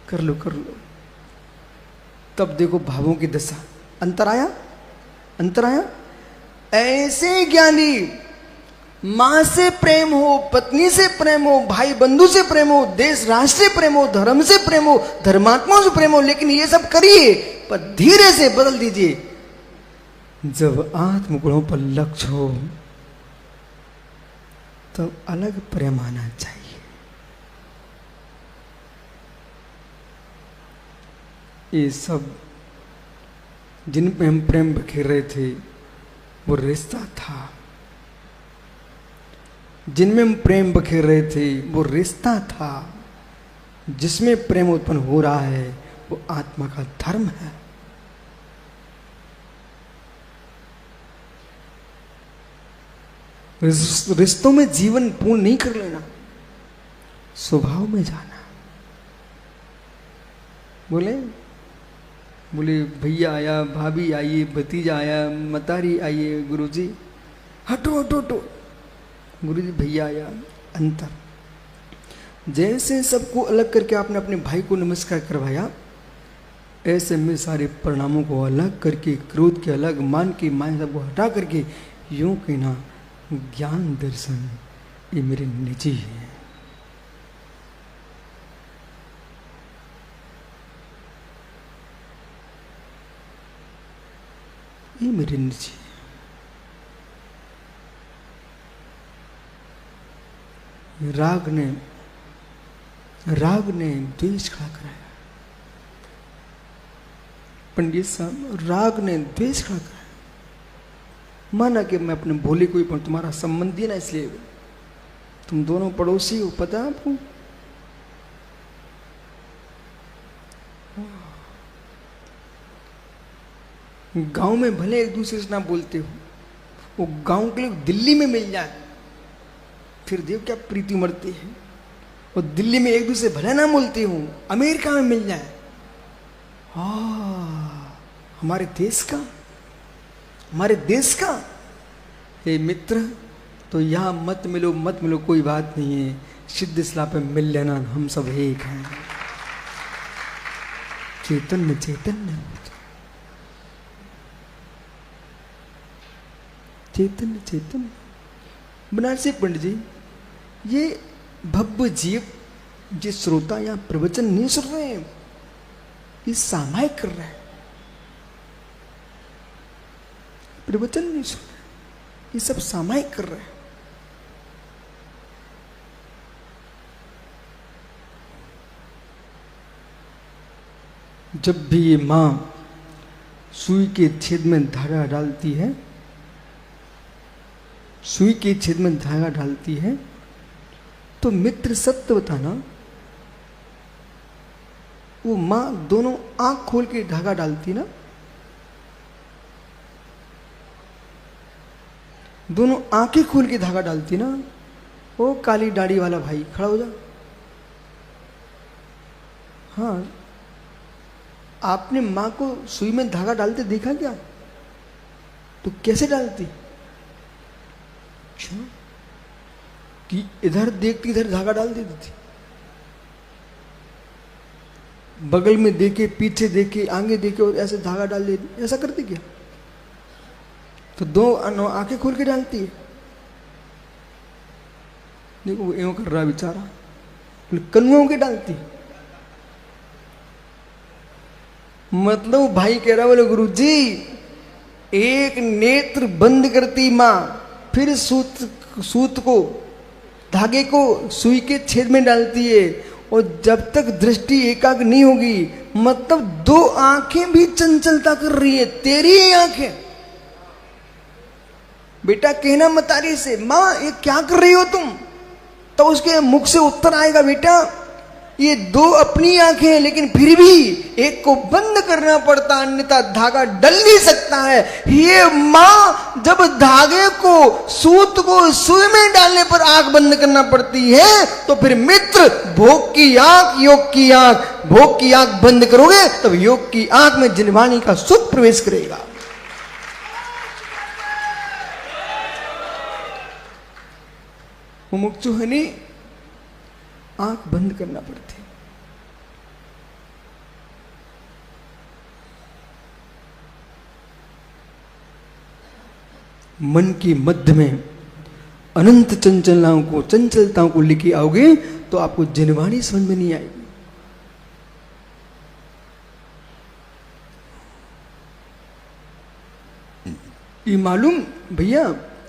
कर लो कर लो, तब देखो भावों की दशा। अंतर आया? अंतर आया? ऐसे ज्ञानी, मां से प्रेम हो, पत्नी से प्रेम हो, भाई बंधु से प्रेम हो, देश राष्ट्र से प्रेम हो, धर्म से प्रेम हो, धर्मात्माओं से प्रेम हो, लेकिन ये सब करिए, पर धीरे से बदल दीजिए। जब आत्मगुणों पर लक्ष्य हो तब अलग प्रेम आना चाहिए। ये सब जिन पे हम प्रेम बखेर रहे थे वो रिश्ता था, जिनमें हम प्रेम बखेर रहे थे वो रिश्ता था। जिसमें प्रेम उत्पन्न हो रहा है वो आत्मा का धर्म है। रिश्तों में जीवन पूर्ण नहीं कर लेना, स्वभाव में जाना। बोले भैया आया, भाभी आइए, भतीजा आया, मतारी आइए, गुरुजी हटो हटो हटो, गुरुजी भैया आया। अंतर, जैसे सबको अलग करके आपने अपने भाई को नमस्कार करवाया, ऐसे में सारे परिणामों को अलग करके, क्रोध के अलग, मान के मान सबको हटा करके यूं कहना, ज्ञान दर्शन ये मेरे निजी है। ये मेरे निजी है। राग ने द्वेष खड़ा कराया। पंडित साहब, राग ने द्वेष खड़ा कराया। माना कि मैं अपने भोले को ही, पर तुम्हारा संबंधी ना, इसलिए तुम दोनों पड़ोसी हो, पता आपको? गांव में भले एक दूसरे से ना बोलते हो, वो गांव के लोग दिल्ली में मिल जाए फिर देव क्या प्रीति मरती है। और दिल्ली में एक दूसरे भले ना बोलते हो, अमेरिका में मिल जाए, हमारे देश का हे मित्र, तो यहां मत मिलो, कोई बात नहीं है, सिद्ध सलाह पे मिल लेना, हम सब एक हैं। चैतन्य चैतन्य चैतन्य चैतन्य। बनारसी पंडित जी, ये भव्य जीव, जो श्रोता यहाँ प्रवचन नहीं सुन रहे हैं, ये सामायिक कर रहे हैं, प्रवचन नहीं सुन रहे, ये सब सामायिक कर रहे हैं। जब भी ये मां सुई के छेद में धागा डालती है, सुई के छेद में धागा डालती है, तो मित्र सत्य बताना, वो माँ दोनों आंख खोल के धागा डालती ना, दोनों आंखें खोल के धागा डालती ना, ओ काली दाढ़ी वाला भाई खड़ा हो जा। हाँ, आपने माँ को सुई में धागा डालते देखा क्या? तो कैसे डालती? अच्छा, कि इधर देखती इधर धागा डाल देती थी, बगल में देखे, पीछे देखे, आगे देखे और ऐसे धागा डाल देती, ऐसा करती क्या? तो दो आंखें खोल के डालती है। देखो वो एवं कर रहा बेचारा, कनुओं के डालती। मतलब भाई कह रहा बोले गुरुजी, एक नेत्र बंद करती माँ, फिर सूत को, धागे को सुई के छेद में डालती है, और जब तक दृष्टि एकाग्र नहीं होगी, मतलब दो आंखें भी चंचलता कर रही है, तेरी ही आंखें। बेटा कहना मतारी से, माँ ये क्या कर रही हो तुम? तो उसके मुख से उत्तर आएगा, बेटा ये दो अपनी आंखें हैं, लेकिन फिर भी एक को बंद करना पड़ता, अन्यथा धागा डल नहीं सकता है। ये मां जब धागे को, सूत को सुई में डालने पर आंख बंद करना पड़ती है, तो फिर मित्र भोग की आंख, योग की आंख, भोग की आंख बंद करोगे तब योग की आंख में जिनवाणी का सुख प्रवेश करेगा। मुमुक्षु है नहीं, आंख बंद करना पड़ती। मन के मध्य में अनंत चंचलताओं को लेके आओगे तो आपको जिनवाणी समझ में नहीं आएगी। ये मालूम भैया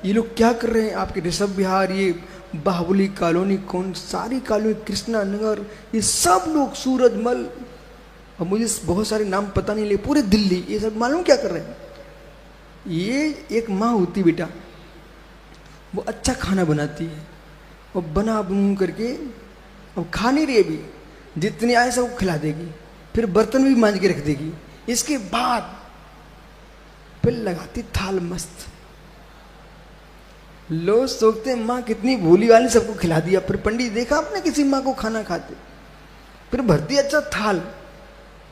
ये लोग क्या कर रहे हैं? आपके ऋषभ विहार, ये बाहुबली कॉलोनी, कौन सारी कॉलोनी, कृष्णा नगर, ये सब लोग, सूरजमल, और मुझे बहुत सारे नाम पता नहीं, ले पूरे दिल्ली, ये सब मालूम क्या कर रहे हैं? ये एक माँ होती बेटा, वो अच्छा खाना बनाती है और बना बुन करके अब खा नहीं रही, अभी जितनी आए सब खिला देगी, फिर बर्तन भी मांज के रख देगी, इसके बाद फिर लगाती थाल मस्त। लोग सोचते माँ कितनी भोली वाली, सबको खिला दिया। फिर पंडित देखा आपने किसी माँ को खाना खाते, फिर भरती अच्छा थाल,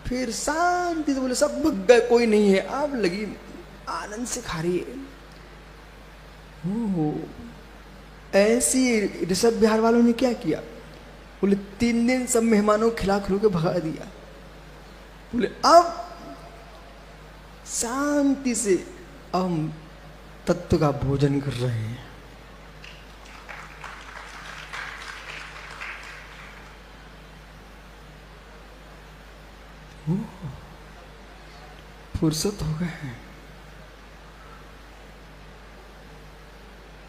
फिर शांति से बोले सब भग गए, कोई नहीं है, आप लगी आनंद से खा रही है। ऐसी ऋषभ विहार वालों ने क्या किया? बोले 3 दिन सब मेहमानों खिला खिलो के भगा दिया। बोले अब शांति से हम तत्व का भोजन कर रहे हैं। फुर्सत हो गए हैं।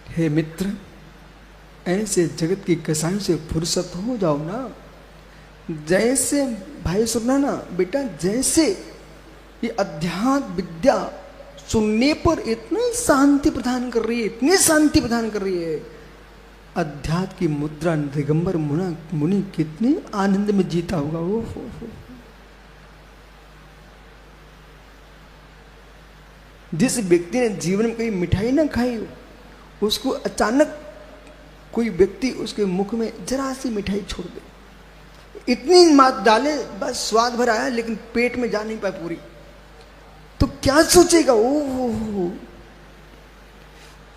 हे मित्र, ऐसे जगत की कसायों से फुर्सत हो जाओ ना। जैसे भाई सुनना ना बेटा, जैसे ये अध्यात्म विद्या सुनने पर इतनी शांति प्रदान कर रही है, इतनी शांति प्रदान कर रही है। अध्यात्म की मुद्रा दिगंबर मुनि कितने आनंद में जीता होगा वो। जिस व्यक्ति ने जीवन में कहीं मिठाई ना खाई, उसको अचानक कोई व्यक्ति उसके मुख में जरा सी मिठाई छोड़ दे, इतनी मात डाले बस स्वाद भर आया लेकिन पेट में जा नहीं पाए पूरी, तो क्या सोचेगा? ओह,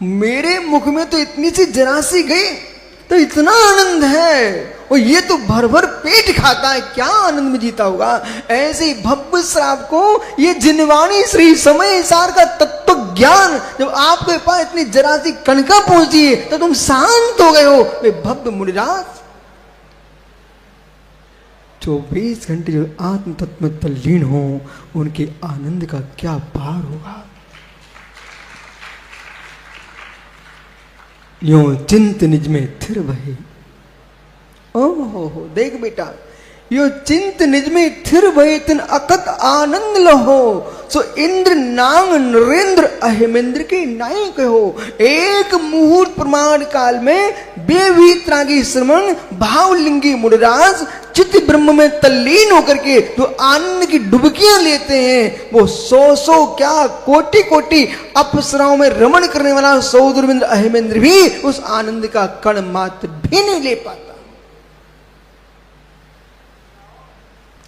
मेरे मुख में तो इतनी सी जरा सी गई तो इतना आनंद है, और ये तो भर भर पेट खाता है, क्या आनंद में जीता होगा। ऐसे ही भव्य श्राप को ये जिनवाणी श्री समय सार का तत्व ज्ञान जब आपके पास इतनी जरा सी कणका पहुंची है तो तुम शांत हो गए हो। वे भव्य मुनिराज 24 घंटे जो आत्म तत्व में तल्लीन हो, उनके आनंद का क्या पार होगा। यो चिंत निज में थिर भये। ओहो, देख बेटा, यो चिंत निज में थिर भये तिन अकत आनंद लहो, सो इंद्र नांग नरेंद्र अहिमेंद्र के नायक हो। एक मुहूर्त प्रमाण काल में बेवीतरागी श्रमण भावलिंगी मुनिराज चित्त ब्रह्म में तल्लीन होकर के जो आनंद की डुबकियां लेते हैं, वो सौ क्या कोटि कोटि अप्सराओं में रमण करने वाला सौदुर्मिंद्र अहेमेंद्र भी उस आनंद का कण मात्र भी नहीं ले पाता।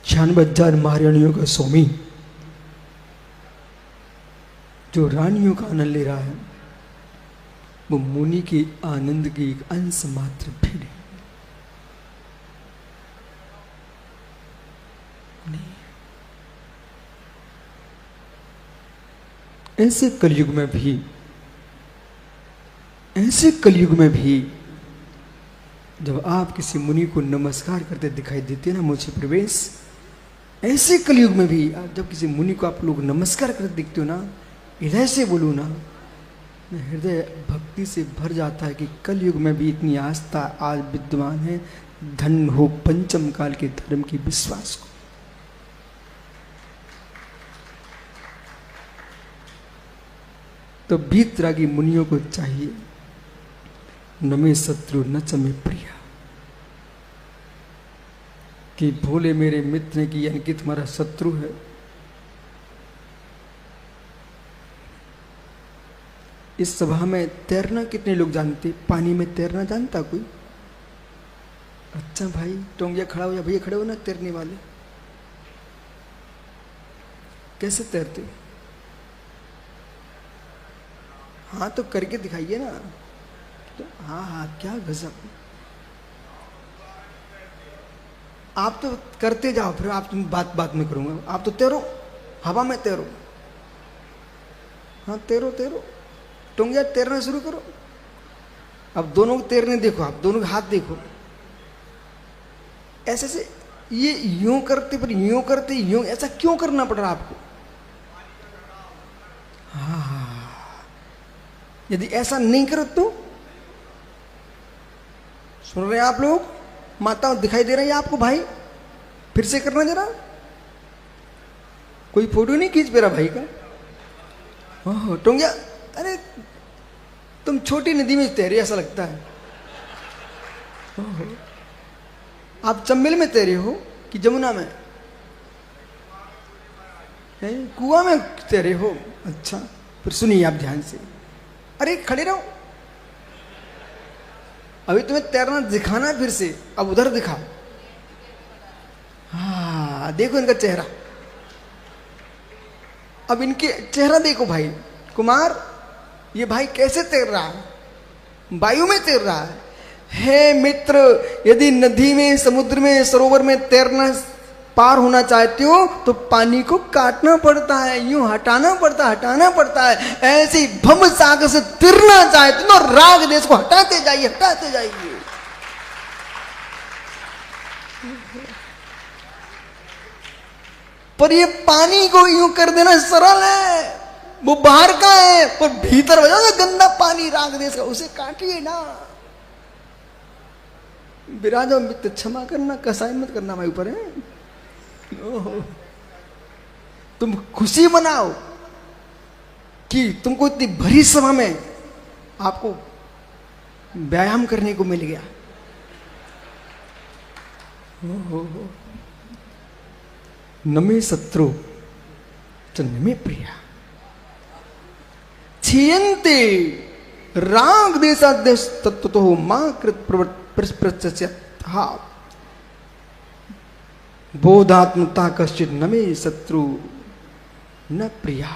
96,000 महारानियों का स्वामी जो रानियों का आनंद ले रहा है, वो मुनि के आनंद की एक अंश मात्र भी नहीं। ऐसे कलयुग में भी जब आप किसी मुनि को नमस्कार करते दिखाई देते ना मुझे प्रवेश, ऐसे कलयुग में भी जब किसी मुनि को आप लोग नमस्कार करते दिखते हो ना, हृदय से बोलो ना, हृदय भक्ति से भर जाता है कि कलयुग में भी इतनी आस्था आज विद्यमान है। धन हो पंचम काल के धर्म की विश्वास को। तो वीतरागी मुनियों को चाहिए, न में शत्रु न च में प्रिय, कि भोले मेरे मित्र ने कि यानी कि तुम्हारा शत्रु है। इस सभा में तैरना कितने लोग जानते? पानी में तैरना जानता कोई? अच्छा भाई टोंगिया खड़ा हो या भैया खड़े हो ना तैरने वाले, कैसे तैरते? हाँ तो करके दिखाइए ना। तो हाँ क्या गजब, आप तो करते जाओ, फिर आप तुम बात में करूंगा। आप तो तैरो, हवा में तैरो। हाँ तैरो टोंगिया तैरना शुरू करो। अब दोनों को तैरने देखो, आप दोनों के हाथ देखो, ऐसे से ये यूं करते पर यूं करते यूं, ऐसा क्यों करना पड़ रहा आपको? हाँ यदि ऐसा नहीं करो तो, सुन रहे हैं आप लोग? माता दिखाई दे रही है आपको? भाई फिर से करना जरा, कोई फोटो नहीं खींच पे रहा भाई का। ओह टोंगिया, अरे तुम छोटी नदी में तैरे ऐसा लगता है। ओहो, आप चंबेल में तैरे हो कि जमुना में? कुआं में तैरे हो? अच्छा फिर सुनिए आप ध्यान से। अरे खड़े रहो, अभी तुम्हें तैरना दिखाना है, फिर से अब उधर दिखाओ। हाँ देखो इनका चेहरा, अब इनके चेहरा देखो भाई। कुमार ये भाई कैसे तैर रहा है? वायु में तैर रहा है। हे मित्र, यदि नदी में, समुद्र में, सरोवर में तैरना पार होना चाहते हो तो पानी को काटना पड़ता है, यूं हटाना पड़ता है। ऐसे ही भव सागर से तिरना चाहते हो, राग देश को हटाते जाइए। पर ये पानी को यूं कर देना सरल है, वो बाहर का है, पर भीतर बजा गंदा पानी राग देश का, उसे काटिए ना। विराजो मित्र क्षमा करना, कसाई मत करना भाई ऊपर है। तुम खुशी मनाओ कि तुमको इतनी भरी सभा में आपको व्यायाम करने को मिल गया। नमे शत्रु नमे प्रिया क्षीयन्ते राग देशादेश तत्व मां कृत प्रवृत्त बोधात्मता कश्चित नमे शत्रु न प्रिया।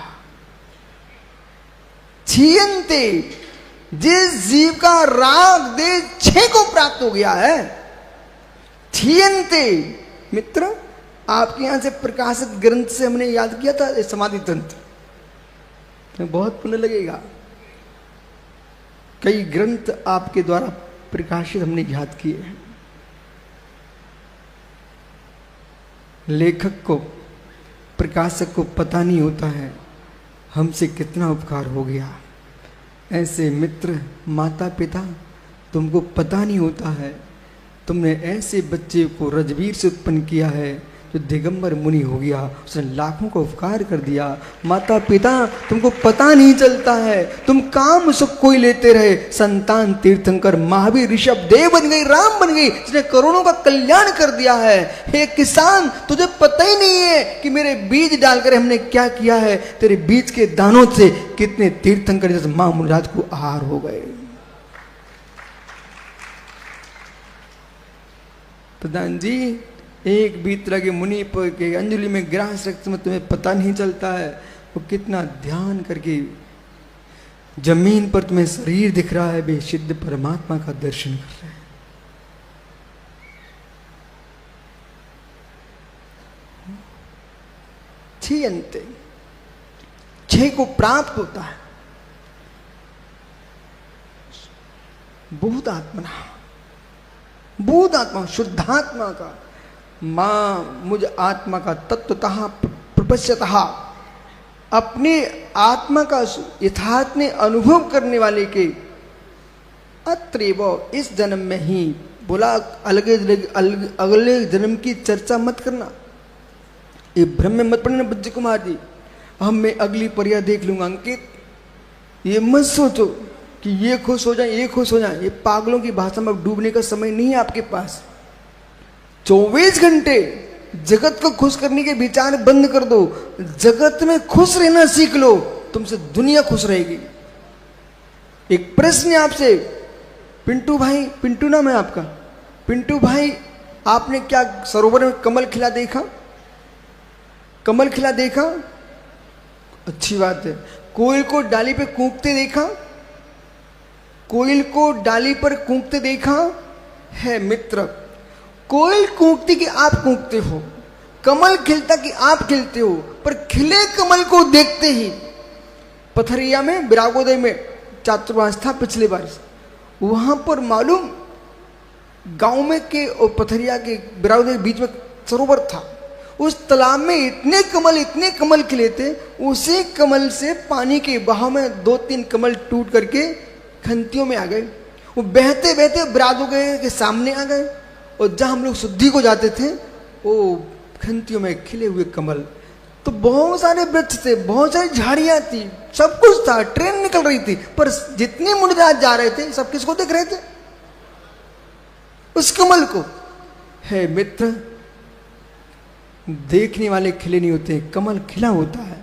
क्षीयन्ते, जिस जीव का राग देश 6 को प्राप्त हो गया है, क्षीयन्ते मित्र, आपके यहां से प्रकाशित ग्रंथ से हमने याद किया था समाधि तंत्र, बहुत पुण्य लगेगा। कई ग्रंथ आपके द्वारा प्रकाशित हमने याद किए हैं। लेखक को, प्रकाशक को पता नहीं होता है हमसे कितना उपकार हो गया। ऐसे मित्र, माता पिता, तुमको पता नहीं होता है तुमने ऐसे बच्चे को रजवीर से उत्पन्न किया है जो दिगंबर मुनि हो गया, उसने लाखों को उपकार कर दिया। माता पिता तुमको पता नहीं चलता है, तुम काम सुख कोई लेते रहे, संतान तीर्थंकर महावीर ऋषभ देव बन गई, राम बन गई, जिसने करोड़ों का कल्याण कर दिया है। हे किसान, तुझे पता ही नहीं है कि मेरे बीज डालकर हमने क्या किया है, तेरे बीज के दानों से कितने तीर्थंकर जैसे मां मुनिराज को आहार हो गए। प्रधान जी, एक बीतरा के मुनि पर के अंजलि में ग्रास रक्त में तुम्हें पता नहीं चलता है, वो कितना ध्यान करके जमीन पर तुम्हें शरीर दिख रहा है, वे सिद्ध परमात्मा का दर्शन कर रहे हैं। छीयन्ते, छह को प्राप्त होता है। बोध आत्मना, बोध आत्मा, शुद्धात्मा का, मां मुझ आत्मा का तत्वतः प्रपश्यतः, अपने आत्मा का यथार्थ में अनुभव करने वाले के अत्रैव, इस जन्म में ही बोला, अगले जन्म की चर्चा मत करना, ये भ्रम में मत पड़ना बच्चे कुमार जी, हम मैं अगली परिया देख लूंगा। अंकित, ये मत सोचो कि ये खुश हो जाए, ये खुश हो जाए, ये पागलों की भाषा में डूबने का समय नहीं है आपके पास। 24 घंटे जगत को खुश करने के विचार बंद कर दो, जगत में खुश रहना सीख लो, तुमसे दुनिया खुश रहेगी। एक प्रश्न है आपसे, पिंटू भाई, पिंटू नाम है आपका, पिंटू भाई, आपने क्या सरोवर में कमल खिला देखा? कमल खिला देखा? अच्छी बात है। कोयल को डाली पे कूकते देखा? कोयल को डाली पर कूकते देखा है? मित्र, कोयल कूकती कि आप कूकते हो, कमल खिलता कि आप खिलते हो, पर खिले कमल को देखते ही पथरिया में विरागोदय में चातुर्मास था पिछले वर्ष, वहां पर मालूम गांव में के और पथरिया के विरागोदय के बीच में सरोवर था, उस तालाब में इतने कमल खिले थे, उसी कमल से पानी के बहाव में 2-3 कमल टूट करके खंतियों में आ गए, वो बहते बहते विरागोदय के सामने आ गए, और जहां हम लोग शुद्धि को जाते थे वो खंतियों में खिले हुए कमल। तो बहुत सारे वृक्ष थे, बहुत सारी झाड़ियां थी, सब कुछ था, ट्रेन निकल रही थी, पर जितने मुनिराज जा रहे थे सब किसको देख रहे थे? उस कमल को। है मित्र, देखने वाले खिले नहीं होते, कमल खिला होता है,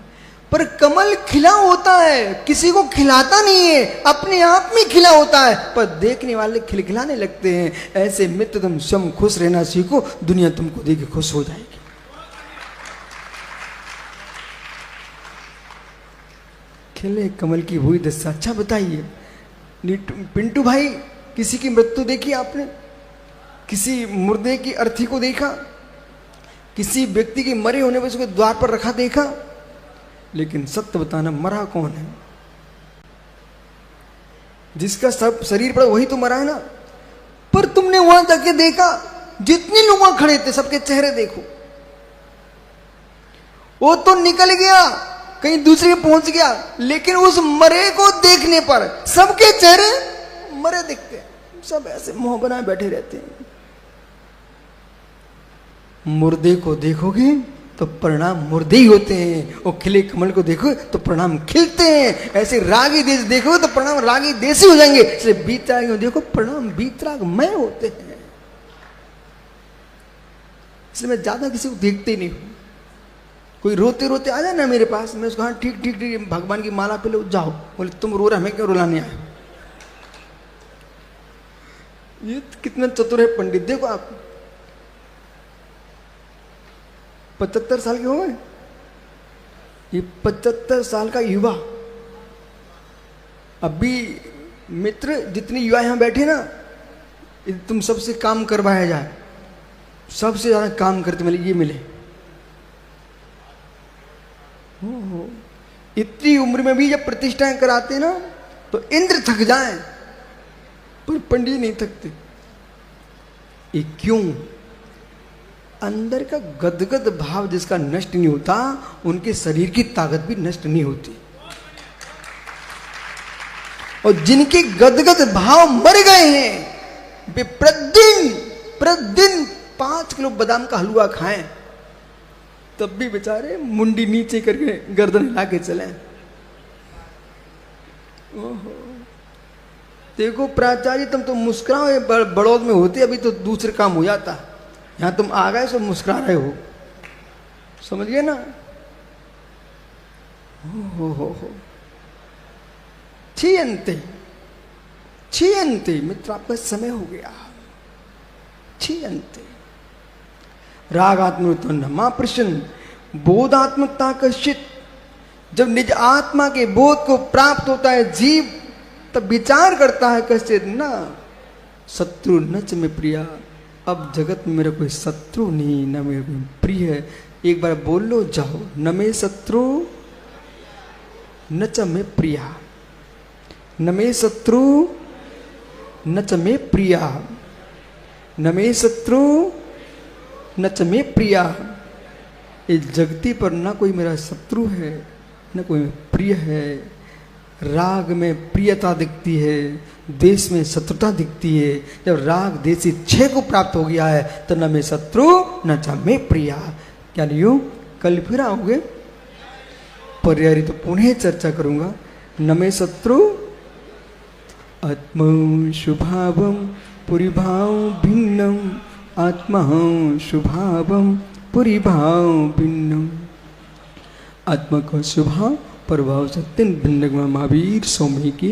पर कमल खिला होता है, किसी को खिलाता नहीं है, अपने आप में खिला होता है, पर देखने वाले खिलखिलाने लगते हैं। ऐसे मित्र तुम स्वयं खुश रहना सीखो, दुनिया तुमको देख के खुश हो जाएगी। खिले कमल की हुई दशा। अच्छा बताइए पिंटू भाई, किसी की मृत्यु देखी आपने? किसी मुर्दे की अर्थी को देखा? किसी व्यक्ति के मरे होने पर उसके द्वार पर रखा देखा? लेकिन सत्य बताना, मरा कौन है? जिसका सब शरीर पर वही तो मरा है ना। पर तुमने वहां जाके देखा, जितने लोग वहां खड़े थे सबके चेहरे देखो, वो तो निकल गया, कहीं दूसरे के पहुंच गया, लेकिन उस मरे को देखने पर सबके चेहरे मरे दिखते हैं, सब ऐसे मुंह बनाए बैठे रहते हैं। मुर्दे को देखोगे तो परिणाम मुर्दे ही होते हैं, और खिले कमल को देखो तो परिणाम खिलते हैं। ऐसे रागी देश देखो तो परिणाम रागी देशी हो जाएंगे, इसलिए बीतराग देखो परिणाम बीतरागमय होते हैं। इसलिए मैं ज्यादा किसी को देखते ही नहीं हूं। कोई रोते रोते आ जाए ना मेरे पास, मैं उसको हाँ ठीक ठीक ठीक भगवान की माला पे लो जाओ, बोले तुम रो रहे, हमें क्यों रुलाने आए? ये कितना चतुर है पंडित। देखो आप 75 साल के हो गए, ये 75 साल का युवा, अभी मित्र जितने युवा यहां बैठे ना, तुम सबसे काम करवाया जाए, सबसे ज्यादा काम करते मिले ये मिले। इतनी उम्र में भी जब प्रतिष्ठाएं कराते ना तो इंद्र थक जाए, पर पंडित नहीं थकते। ये क्यों? अंदर का गदगद भाव जिसका नष्ट नहीं होता, उनके शरीर की ताकत भी नष्ट नहीं होती। और जिनके गदगद भाव मर गए हैं, वे प्रतिदिन 5 किलो बादाम का हलवा खाएं, तब भी बेचारे मुंडी नीचे करके गर्दन हिला के चले। ओहो, देखो प्राचार्य तुम तो मुस्कुराओ, ये बड़ौद में होते अभी तो दूसरे काम हो जाता, यहां तुम आ गए सब मुस्कुरा रहे हो, समझ गए ना। हो छीयंते छीयंते, मित्र आपका समय हो गया। छीयंते रागात्मक महाप्रश्न बोधात्मकता कश्चित, जब निज आत्मा के बोध को प्राप्त होता है जीव तब विचार करता है कश्चित ना शत्रु न च में प्रिया, अब जगत में मेरा कोई शत्रु नहीं, न मेरा कोई प्रिय है। एक बार बोल लो जाओ, न मे शत्रु न च में प्रिया, न मे शत्रु न च में प्रिया, न मे शत्रु न च में प्रिया। इस जगती पर ना कोई मेरा शत्रु है न कोई प्रिय है। राग में प्रियता दिखती है, द्वेष में शत्रुता दिखती है। जब राग देशी छह को प्राप्त हो गया है तो न में शत्रु न च में प्रिया। क्या नहीं, कल फिर आओगे पर्याय तो पुनः चर्चा करूंगा। न में शत्रु आत्मा शुभावम पुरीभाव भिन्नम, आत्मा शुभावम पुरीभाव भिन्नम। आत्मा का स्वभाव प्रभाव से तीन भिन्न महावीर स्वामी की